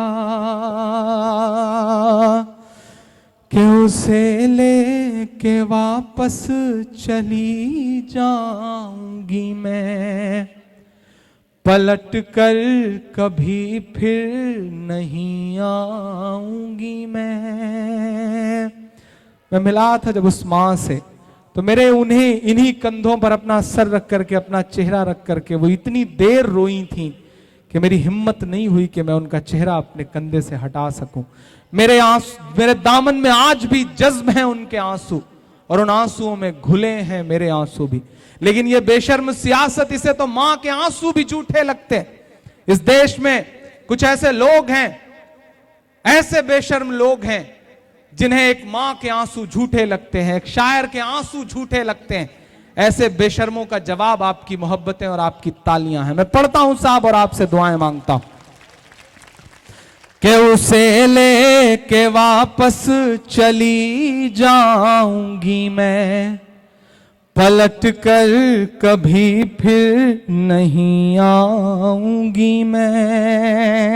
कि उसे लेके वापस चली जाऊंगी मैं, पलट कर कभी फिर नहीं आऊंगी मैं मिला था जब उस मां से, तो मेरे उन्हें इन्हीं कंधों पर अपना सर रख करके, अपना चेहरा रख करके वो इतनी देर रोई थी कि मेरी हिम्मत नहीं हुई कि मैं उनका चेहरा अपने कंधे से हटा सकूं। मेरे दामन में आज भी जज्ब है उनके आंसू, और उन आंसुओं में घुले हैं मेरे आंसू भी। लेकिन ये बेशर्म सियासत, इसे तो मां के आंसू भी झूठे लगते हैं। इस देश में कुछ ऐसे लोग हैं, ऐसे बेशर्म लोग हैं जिन्हें एक मां के आंसू झूठे लगते हैं, एक शायर के आंसू झूठे लगते हैं। ऐसे बेशर्मों का जवाब आपकी मोहब्बतें और आपकी तालियां हैं। मैं पढ़ता हूं साहब और आपसे दुआएं मांगता हूं। कि उसे लेके वापस चली जाऊंगी मैं, पलट कर कभी फिर नहीं आऊंगी मैं।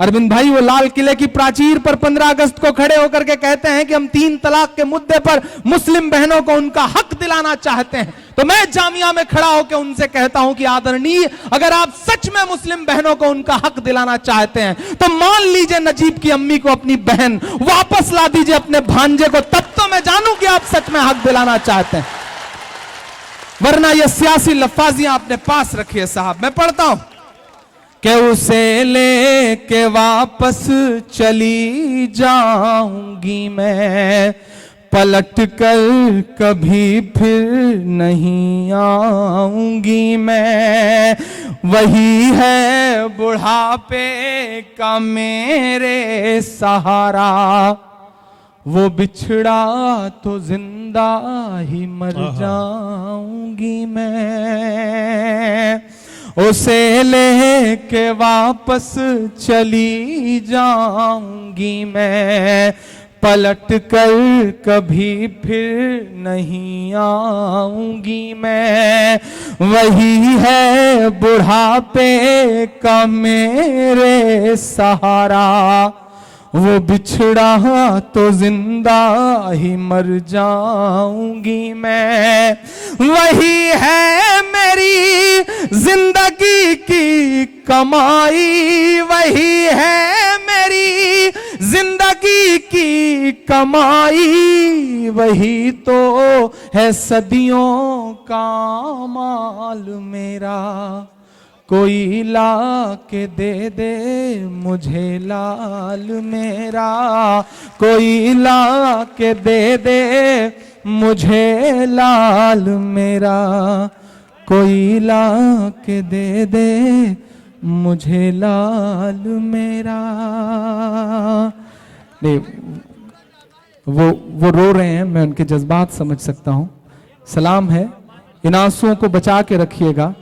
अरविंद भाई वो लाल किले की प्राचीर पर 15 अगस्त को खड़े होकर के कहते हैं कि हम 3 तलाक के मुद्दे पर मुस्लिम बहनों को उनका हक दिलाना चाहते हैं। तो मैं जामिया में खड़ा होकर उनसे कहता हूं कि आदरणीय, अगर आप सच में मुस्लिम बहनों को उनका हक दिलाना चाहते हैं तो मान लीजिए नजीब की अम्मी को अपनी बहन वापस ला दीजिए अपने भांजे को, तब तो मैं जानूं कि आप सच में हक दिलाना चाहते हैं। वरना ये सियासी लफ्फाजियां अपने पास रखिए साहब। मैं पढ़ता हूं कि उसे लेके वापस चली जाऊंगी मैं, पलट कर कभी फिर नहीं आऊंगी मैं। वही है बुढ़ापे का मेरे सहारा, वो बिछड़ा तो जिंदा ही मर जाऊंगी मैं। उसे लेके वापस चली जाऊंगी मैं, पलट कर कभी फिर नहीं आऊंगी मैं। वही है बुढ़ापे का मेरे सहारा, वो बिछड़ा तो जिंदा ही मर जाऊंगी मैं। वही है मेरी जिंदगी की कमाई, वही है मेरी जिंदगी की कमाई, वही तो है सदियों का माल मेरा। कोई ला के दे दे मुझे लाल मेरा, कोई ला के दे दे मुझे लाल मेरा, कोई ला के दे दे मुझे लाल मेरा। नहीं, वो रो रहे हैं, मैं उनके जज्बात समझ सकता हूं। सलाम है, इन आंसुओं को बचा के रखिएगा,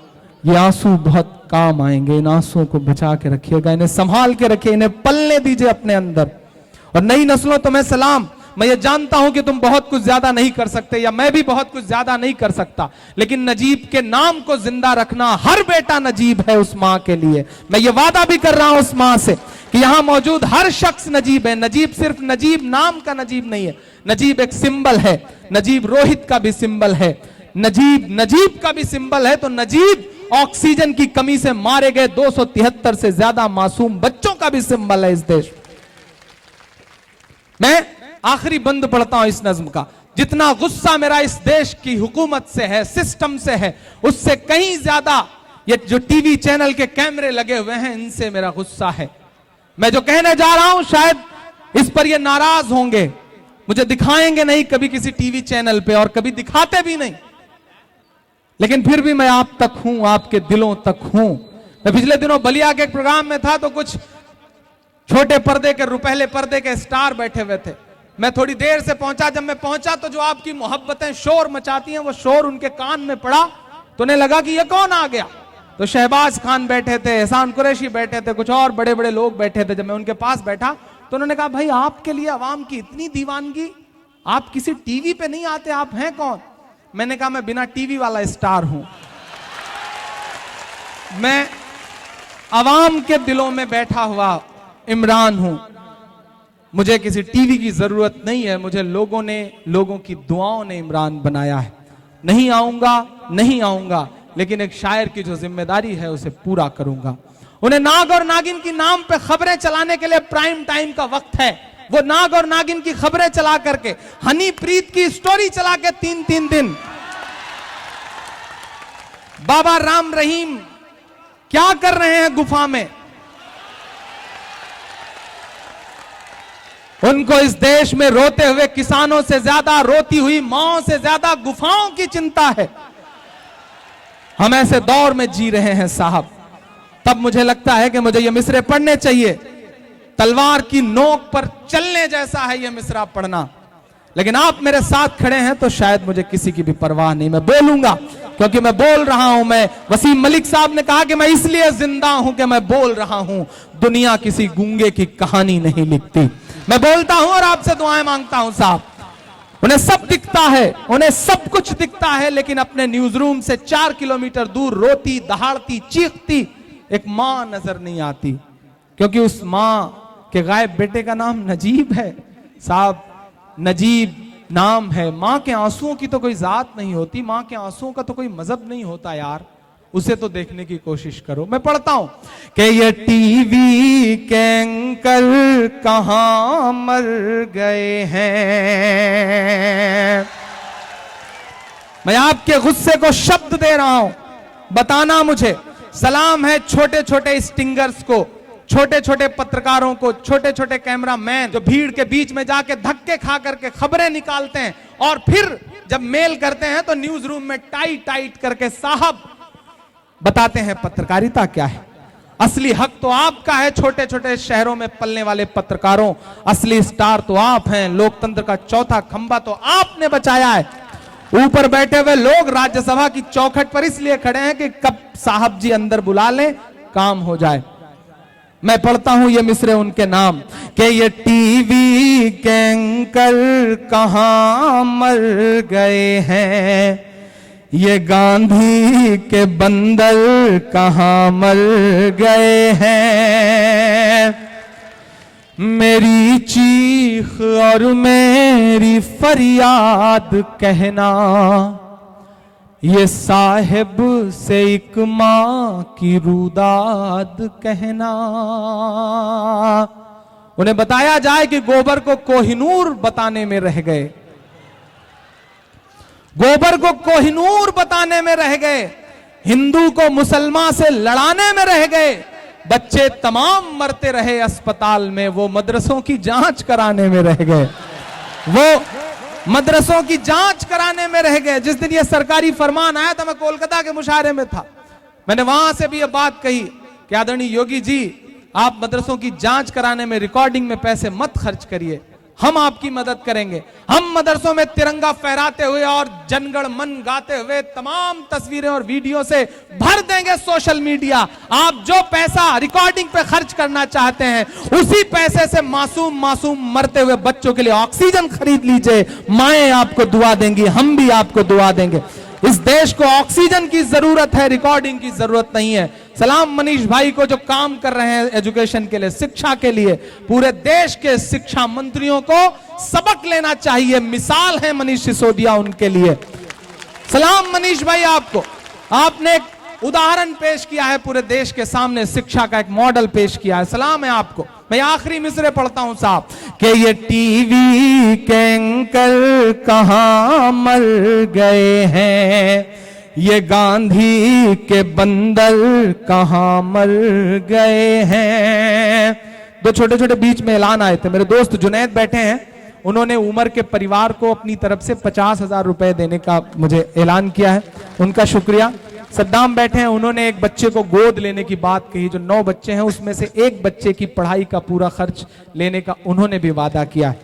ये आंसू बहुत काम आएंगे, इन आंसुओं को बचा के रखिएगा, इन्हें संभाल के रखिए, इन्हें पलने दीजिए अपने अंदर। और नई नस्लों तो मैं सलाम, मैं ये जानता हूं कि तुम बहुत कुछ ज्यादा नहीं कर सकते, या मैं भी बहुत कुछ ज्यादा नहीं कर सकता, लेकिन नजीब के नाम को जिंदा रखना, हर बेटा नजीब है उस मां के लिए। मैं ये वादा भी कर रहा हूं उस मां से कि यहां मौजूद हर शख्स नजीब है। नजीब सिर्फ नजीब नाम का नजीब नहीं है, नजीब एक सिंबल है, नजीब रोहित का भी सिंबल है, नजीब का भी सिंबल है। तो नजीब ऑक्सीजन की कमी से मारे गए 273 से ज्यादा मासूम बच्चों का भी सिंबल है इस देश। मैं आखिरी बंद पढ़ता हूं इस नज्म का। जितना गुस्सा मेरा इस देश की हुकूमत से है, सिस्टम से है, उससे कहीं ज्यादा ये जो टीवी चैनल के कैमरे लगे हुए हैं इनसे मेरा गुस्सा है। मैं जो कहने जा रहा हूं शायद इस पर ये नाराज होंगे, मुझे दिखाएंगे नहीं कभी किसी टीवी चैनल पे, और कभी दिखाते भी नहीं, लेकिन फिर भी मैं आप तक हूं, आपके दिलों तक हूं। मैं पिछले दिनों बलिया के एक प्रोग्राम में था, तो कुछ छोटे पर्दे के, रुपहले पर्दे के स्टार बैठे हुए थे। मैं थोड़ी देर से पहुंचा, जब मैं पहुंचा तो जो आपकी मोहब्बतें शोर मचाती हैं वो शोर उनके कान में पड़ा, तो उन्हें लगा कि ये कौन आ गया। तो शहबाज खान बैठे थे, एहसान कुरैशी बैठे थे, कुछ और बड़े बड़े लोग बैठे थे। जब मैं उनके पास बैठा तो उन्होंने कहा, भाई आपके लिए अवाम की इतनी दीवानगी, आप किसी टीवी पे नहीं आते, आप हैं कौन? मैंने कहा, मैं बिना टीवी वाला स्टार हूं, मैं अवाम के दिलों में बैठा हुआ इमरान हूं, मुझे किसी टीवी की जरूरत नहीं है, मुझे लोगों की दुआओं ने इमरान बनाया है। नहीं आऊंगा, लेकिन एक शायर की जो जिम्मेदारी है उसे पूरा करूंगा। उन्हें नाग और नागिन की नाम पे खबरें चलाने के लिए प्राइम टाइम का वक्त है। वो नाग और नागिन की खबरें चला करके, हनी प्रीत की स्टोरी चला के 3-3 दिन, बाबा राम रहीम क्या कर रहे हैं गुफा में, उनको इस देश में रोते हुए किसानों से ज्यादा, रोती हुई मांओं से ज्यादा गुफाओं की चिंता है। हम ऐसे दौर में जी रहे हैं साहब, तब मुझे लगता है कि मुझे ये मिसरे पढ़ने चाहिए। तलवार की नोक पर चलने जैसा है ये मिसरा पढ़ना, लेकिन आप मेरे साथ खड़े हैं तो शायद मुझे किसी की भी परवाह नहीं, मैं बोलूंगा क्योंकि मैं बोल रहा हूं। मैं, वसीम मलिक साहब ने कहा कि मैं इसलिए जिंदा हूं कि मैं बोल रहा हूं। दुनिया किसी गूंगे की कहानी नहीं लिखती। मैं बोलता हूं और आपसे दुआएं मांगता हूं साहब। उन्हें सब दिखता है, उन्हें सब कुछ दिखता है, लेकिन अपने न्यूज रूम से 4 किलोमीटर दूर रोती, दहाड़ती, चीखती एक मां नजर नहीं आती, क्योंकि उस मां के गायब बेटे का नाम नजीब है साहब। नजीब नाम है। मां के आंसुओं की तो कोई जात नहीं होती, मां के आंसुओं का तो कोई मजहब नहीं होता यार, उसे तो देखने की कोशिश करो। मैं पढ़ता हूं कि ये टीवी के एंकर कहां मर गए हैं। मैं आपके गुस्से को शब्द दे रहा हूं, बताना मुझे। सलाम है छोटे छोटे स्टिंगर्स को, छोटे छोटे पत्रकारों को, छोटे छोटे कैमरामैन जो भीड़ के बीच में जाके धक्के खा करके खबरें निकालते हैं और फिर जब मेल करते हैं तो न्यूज रूम में टाइट करके साहब बताते हैं पत्रकारिता क्या है। असली हक तो आपका है, छोटे छोटे शहरों में पलने वाले पत्रकारों, असली स्टार तो आप हैं। लोकतंत्र का चौथा खंबा तो आपने बचाया है। ऊपर बैठे हुए लोग राज्यसभा की चौखट पर इसलिए खड़े हैं कि कब साहब जी अंदर बुला लें, काम हो जाए। मैं पढ़ता हूं ये मिसरे उनके नाम कि ये टीवी के एंकर कहां मर गए हैं, ये गांधी के बंदर कहां मर गए हैं, मेरी चीख और मेरी फरियाद कहना, ये साहिब से एक माँ की रुदाद कहना। उन्हें बताया जाए कि गोबर को कोहिनूर बताने में रह गए, गोबर को कोहिनूर बताने में रह गए, हिंदू को मुसलमान से लड़ाने में रह गए, बच्चे तमाम मरते रहे अस्पताल में, वो मदरसों की जांच कराने में रह गए, वो मदरसों की जांच कराने में रह गए। जिस दिन ये सरकारी फरमान आया था, मैं कोलकाता के मुशायरे में था, मैंने वहां से भी ये बात कही कि आदरणीय योगी जी, आप मदरसों की जांच कराने में, रिकॉर्डिंग में पैसे मत खर्च करिए, हम आपकी मदद करेंगे। हम मदरसों में तिरंगा फहराते हुए और जनगण मन गाते हुए तमाम तस्वीरें और वीडियो से भर देंगे सोशल मीडिया। आप जो पैसा रिकॉर्डिंग पे खर्च करना चाहते हैं, उसी पैसे से मासूम मरते हुए बच्चों के लिए ऑक्सीजन खरीद लीजिए। माएं आपको दुआ देंगी, हम भी आपको दुआ देंगे। इस देश को ऑक्सीजन की जरूरत है, रिकॉर्डिंग की जरूरत नहीं है। सलाम मनीष भाई को जो काम कर रहे हैं एजुकेशन के लिए, शिक्षा के लिए, पूरे देश के शिक्षा मंत्रियों को सबक लेना चाहिए, मिसाल है मनीष सिसोदिया उनके लिए। सलाम मनीष भाई, आपको, आपने एक उदाहरण पेश किया है पूरे देश के सामने, शिक्षा का एक मॉडल पेश किया है, सलाम है आपको। मैं आखिरी मिसरे पढ़ता हूं साहब कि ये टीवी के एंकर कहां मर गए हैं, ये गांधी के बंदर कहां मर गए हैं। दो छोटे छोटे बीच में ऐलान आए थे, मेरे दोस्त जुनैद बैठे हैं, उन्होंने उमर के परिवार को अपनी तरफ से 50,000 रुपए देने का मुझे ऐलान किया है, उनका शुक्रिया। सद्दाम बैठे हैं, उन्होंने एक बच्चे को गोद लेने की बात कही, जो 9 बच्चे हैं उसमें से एक बच्चे की पढ़ाई का पूरा खर्च लेने का उन्होंने भी वादा किया है।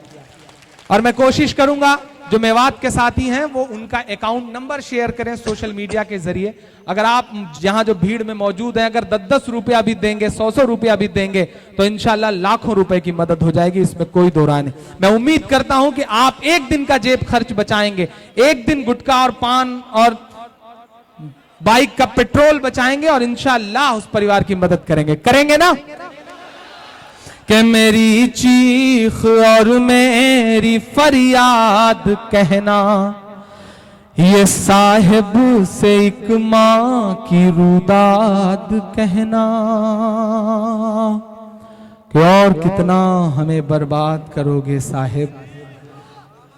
और मैं कोशिश करूंगा जो मेवात के साथी हैं वो उनका अकाउंट नंबर शेयर करें सोशल मीडिया के जरिए। अगर आप यहां जो भीड़ में मौजूद हैं, अगर 10-10 रुपया भी देंगे, 100-100 रुपया भी देंगे, तो इंशाल्लाह लाखों रुपए की मदद हो जाएगी, इसमें कोई दो राय नहीं। मैं उम्मीद करता हूं कि आप एक दिन का जेब खर्च बचाएंगे, एक दिन गुटखा और पान और बाइक का पेट्रोल बचाएंगे और इंशाअल्लाह उस परिवार की मदद करेंगे ना? कि मेरी चीख और मेरी फरियाद कहना, ये साहिब से एक माँ की रुदाद कहना। कि और कितना हमें बर्बाद करोगे साहिब,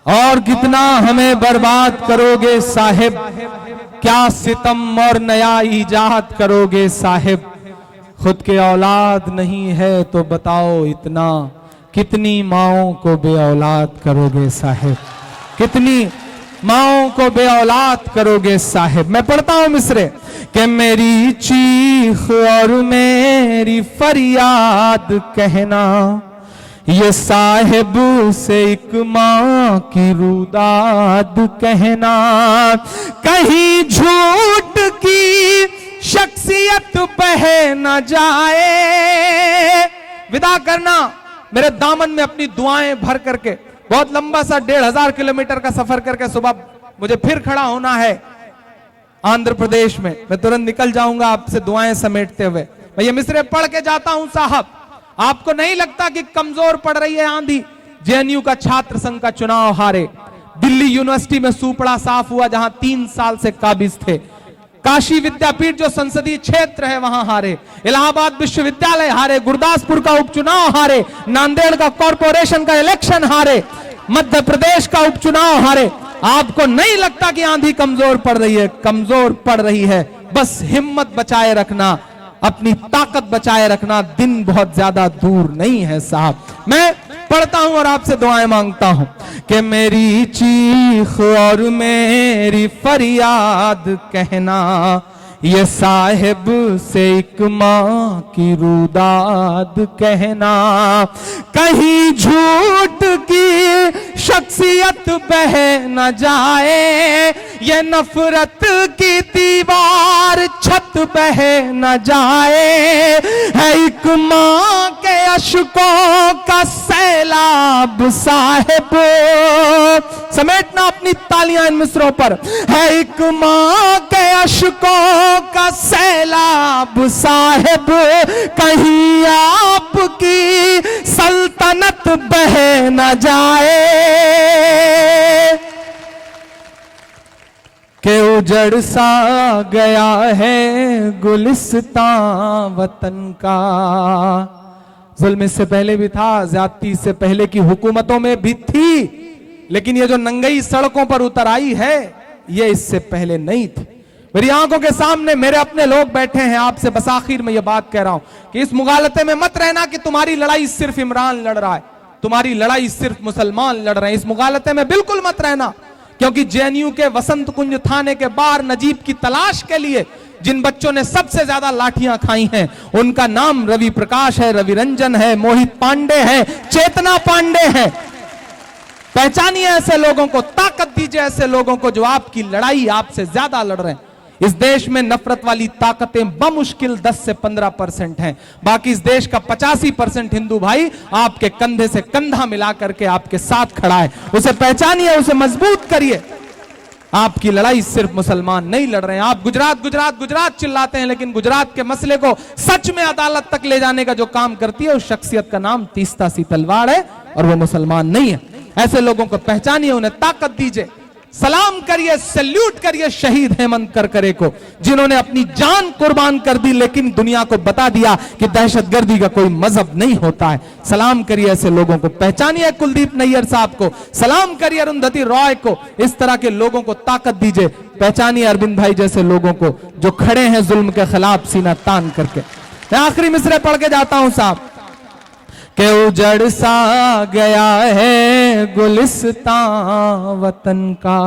और कितना हमें बर्बाद करोगे साहिब, क्या सितम और नया इजाद करोगे साहिब। खुद के औलाद नहीं है तो बताओ इतना, कितनी माओं को बे औलाद करोगे साहिब, कितनी माओं को बे औलाद करोगे साहिब। मैं पढ़ता हूं मिसरे कि मेरी चीख और मेरी फरियाद कहना, ये साहिब से एक माँ की रुदाद कहना। कहीं झूठ की शख्सियत बह न जाए, विदा करना मेरे दामन में अपनी दुआएं भर करके। बहुत लंबा सा 1500 किलोमीटर का सफर करके सुबह मुझे फिर खड़ा होना है आंध्र प्रदेश में। मैं तुरंत निकल जाऊंगा आपसे दुआएं समेटते हुए। मैं ये मिसरे पढ़ के जाता हूं साहब। आपको नहीं लगता कि कमजोर पड़ रही है आंधी? जेएनयू का छात्र संघ का चुनाव हारे, दिल्ली यूनिवर्सिटी में सूपड़ा साफ हुआ जहां 3 साल से काबिज थे, काशी विद्यापीठ जो संसदीय क्षेत्र है वहां हारे, इलाहाबाद विश्वविद्यालय हारे, गुरदासपुर का उपचुनाव हारे, नांदेड़ का कॉर्पोरेशन का इलेक्शन हारे, मध्य प्रदेश का उपचुनाव हारे। आपको नहीं लगता कि आंधी कमजोर पड़ रही है? कमजोर पड़ रही है। बस हिम्मत बचाए रखना, अपनी ताकत बचाए रखना, दिन बहुत ज्यादा दूर नहीं है साहब। मैं पढ़ता हूं और आपसे दुआएं मांगता हूं कि मेरी चीख और मेरी फरियाद कहना, ये साहिब से एक माँ की रुदाद कहना। कहीं झूठ की शख्सियत छत बह न जाए, ये नफरत की दीवार छत बह न जाए, है एक माँ के अशकों का सैलाब साहिब। समेटना अपनी तालियां इन मिसरों पर। है एक माँ के अशकों का सैलाब साहिब, कहीं आपकी सल्तनत बह न जाए, के उजड़ सा गया है गुलिस्तां वतन का। जुल्म इससे पहले भी था, ज्यादती से पहले की हुकूमतों में भी थी, लेकिन ये जो नंगई सड़कों पर उतर आई है ये इससे पहले नहीं थी। मेरी आंखों के सामने मेरे अपने लोग बैठे हैं। आपसे बस आखिर में ये बात कह रहा हूं कि इस मुगालते में मत रहना कि तुम्हारी लड़ाई सिर्फ इमरान लड़ रहा है, तुम्हारी लड़ाई सिर्फ मुसलमान लड़ रहे हैं। इस मुगालते में बिल्कुल मत रहना, क्योंकि जेएनयू के वसंत कुंज थाने के बाहर नजीब की तलाश के लिए जिन बच्चों ने सबसे ज्यादा लाठियां खाई हैं उनका नाम रवि प्रकाश है, रवि रंजन है, मोहित पांडे है, चेतना पांडे है। पहचानिए ऐसे लोगों को, ताकत दीजिए ऐसे लोगों को जो आपकी लड़ाई आपसे ज्यादा लड़ रहे हैं। इस देश में नफरत वाली ताकतें बमुश्किल 10 से 15% हैं, बाकी इस देश का 85% हिंदू भाई आपके कंधे से कंधा मिला करके आपके साथ खड़ा है। उसे पहचानिए, उसे मजबूत करिए। आपकी लड़ाई सिर्फ मुसलमान नहीं लड़ रहे हैं। आप गुजरात गुजरात गुजरात चिल्लाते हैं, लेकिन गुजरात के मसले को सच में अदालत तक ले जाने का जो काम करती है उस शख्सियत का नाम तीस्ता सी तलवार है, और वो मुसलमान नहीं है। ऐसे लोगों को पहचानिए, उन्हें ताकत दीजिए, सलाम करिए, सैल्यूट करिए शहीद हेमंत करकरे को, जिन्होंने अपनी जान कुर्बान कर दी लेकिन दुनिया को बता दिया कि दहशतगर्दी का कोई मजहब नहीं होता है। सलाम करिए ऐसे लोगों को, पहचानिए कुलदीप नैयर साहब को, सलाम करिए अरुंधति रॉय को। इस तरह के लोगों को ताकत दीजिए, पहचानिए अरविंद भाई जैसे लोगों को जो खड़े हैं जुल्म के खिलाफ सीना तान करके। मैं आखिरी मिसरे पढ़ के जाता हूं साहब, के उजड़ सा गया है गुलिस्तां वतन का,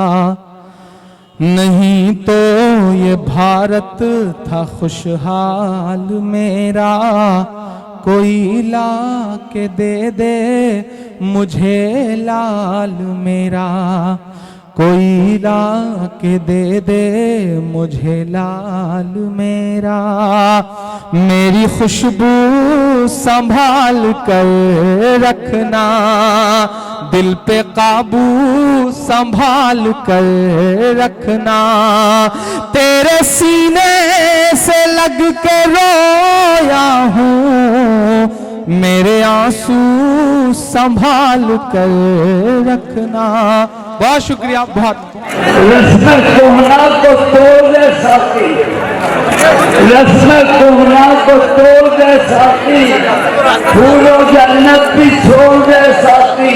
नहीं तो ये भारत था खुशहाल मेरा, कोई ला के दे मुझे लाल मेरा, कोई ला के दे मुझे लाल मेरा, मेरी खुशबू संभाल कर रखना, दिल पे काबू संभाल कर रखना, तेरे सीने से लग के रोया हूँ, मेरे आंसू संभाल कर रखना। बहुत शुक्रिया, बहुत। रस्म कोहना को तोड़ दे साथी, रस्म कोहना को तोड़ दे साथी, फूलों जन्नत भी छोड़ दे साथी।